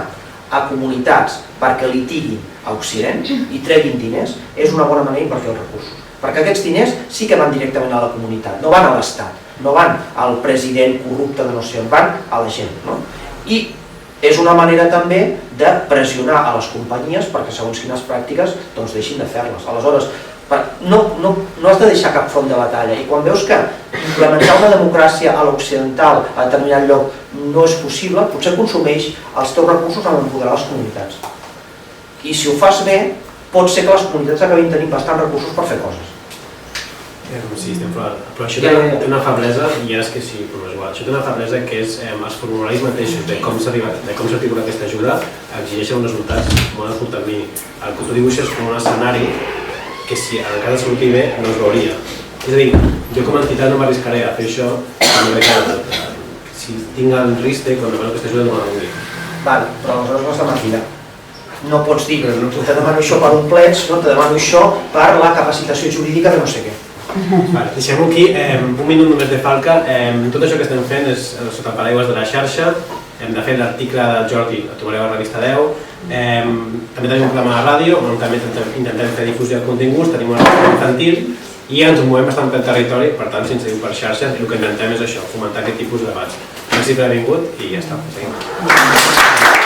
a comunitats perquè litiguin a Occident i treguin diners és una bona manera d'invertir els recursos. Perquè aquests diners sí que van directament a la comunitat, no van a l'Estat, no van al president corrupte de no sé on, van a la gent. I és una manera també de pressionar a les companyies perquè segons quines pràctiques deixin de fer-les. Aleshores, no has de deixar cap front de batalla i quan veus que implementar una democràcia a l'occidental a determinat lloc no és possible, potser consumeix els teus recursos en empoderar les comunitats. I si ho fas bé, pot ser que les comunitats acabin tenint bastants recursos per fer coses. Sí, estem fora. Però això té una feblesa, i ara és que sí, però és igual, això té una feblesa que és els formularis mateixos de com s'articula aquesta ajuda exigeixen uns resultats molt a curt termini. El que tu dibuixes com un escenari que si en el cas de sortir bé no es veuria. És a dir, jo com a entitat no m'arriscaré a fer això si tinc el risc de quan demano aquesta ajuda no me la doni. Val, però aleshores no és de mentida. No pots dir, te demano això per un plets, te demano això per la capacitació jurídica de no sé què. Deixem-ho aquí, un minut només de falca. Tot això que estem fent és sota paraigües de la xarxa. De fet, l'article del Jordi el trobareu a la revista 10. També tenim un programa de ràdio on també intentem fer difusió de continguts, tenim una ràdio infantil i ens movem bastant pel territori, per tant, sense dir per xarxes, i el que intentem és això, fomentar aquest tipus de debats. Merci per haver vingut i ja està. Seguim.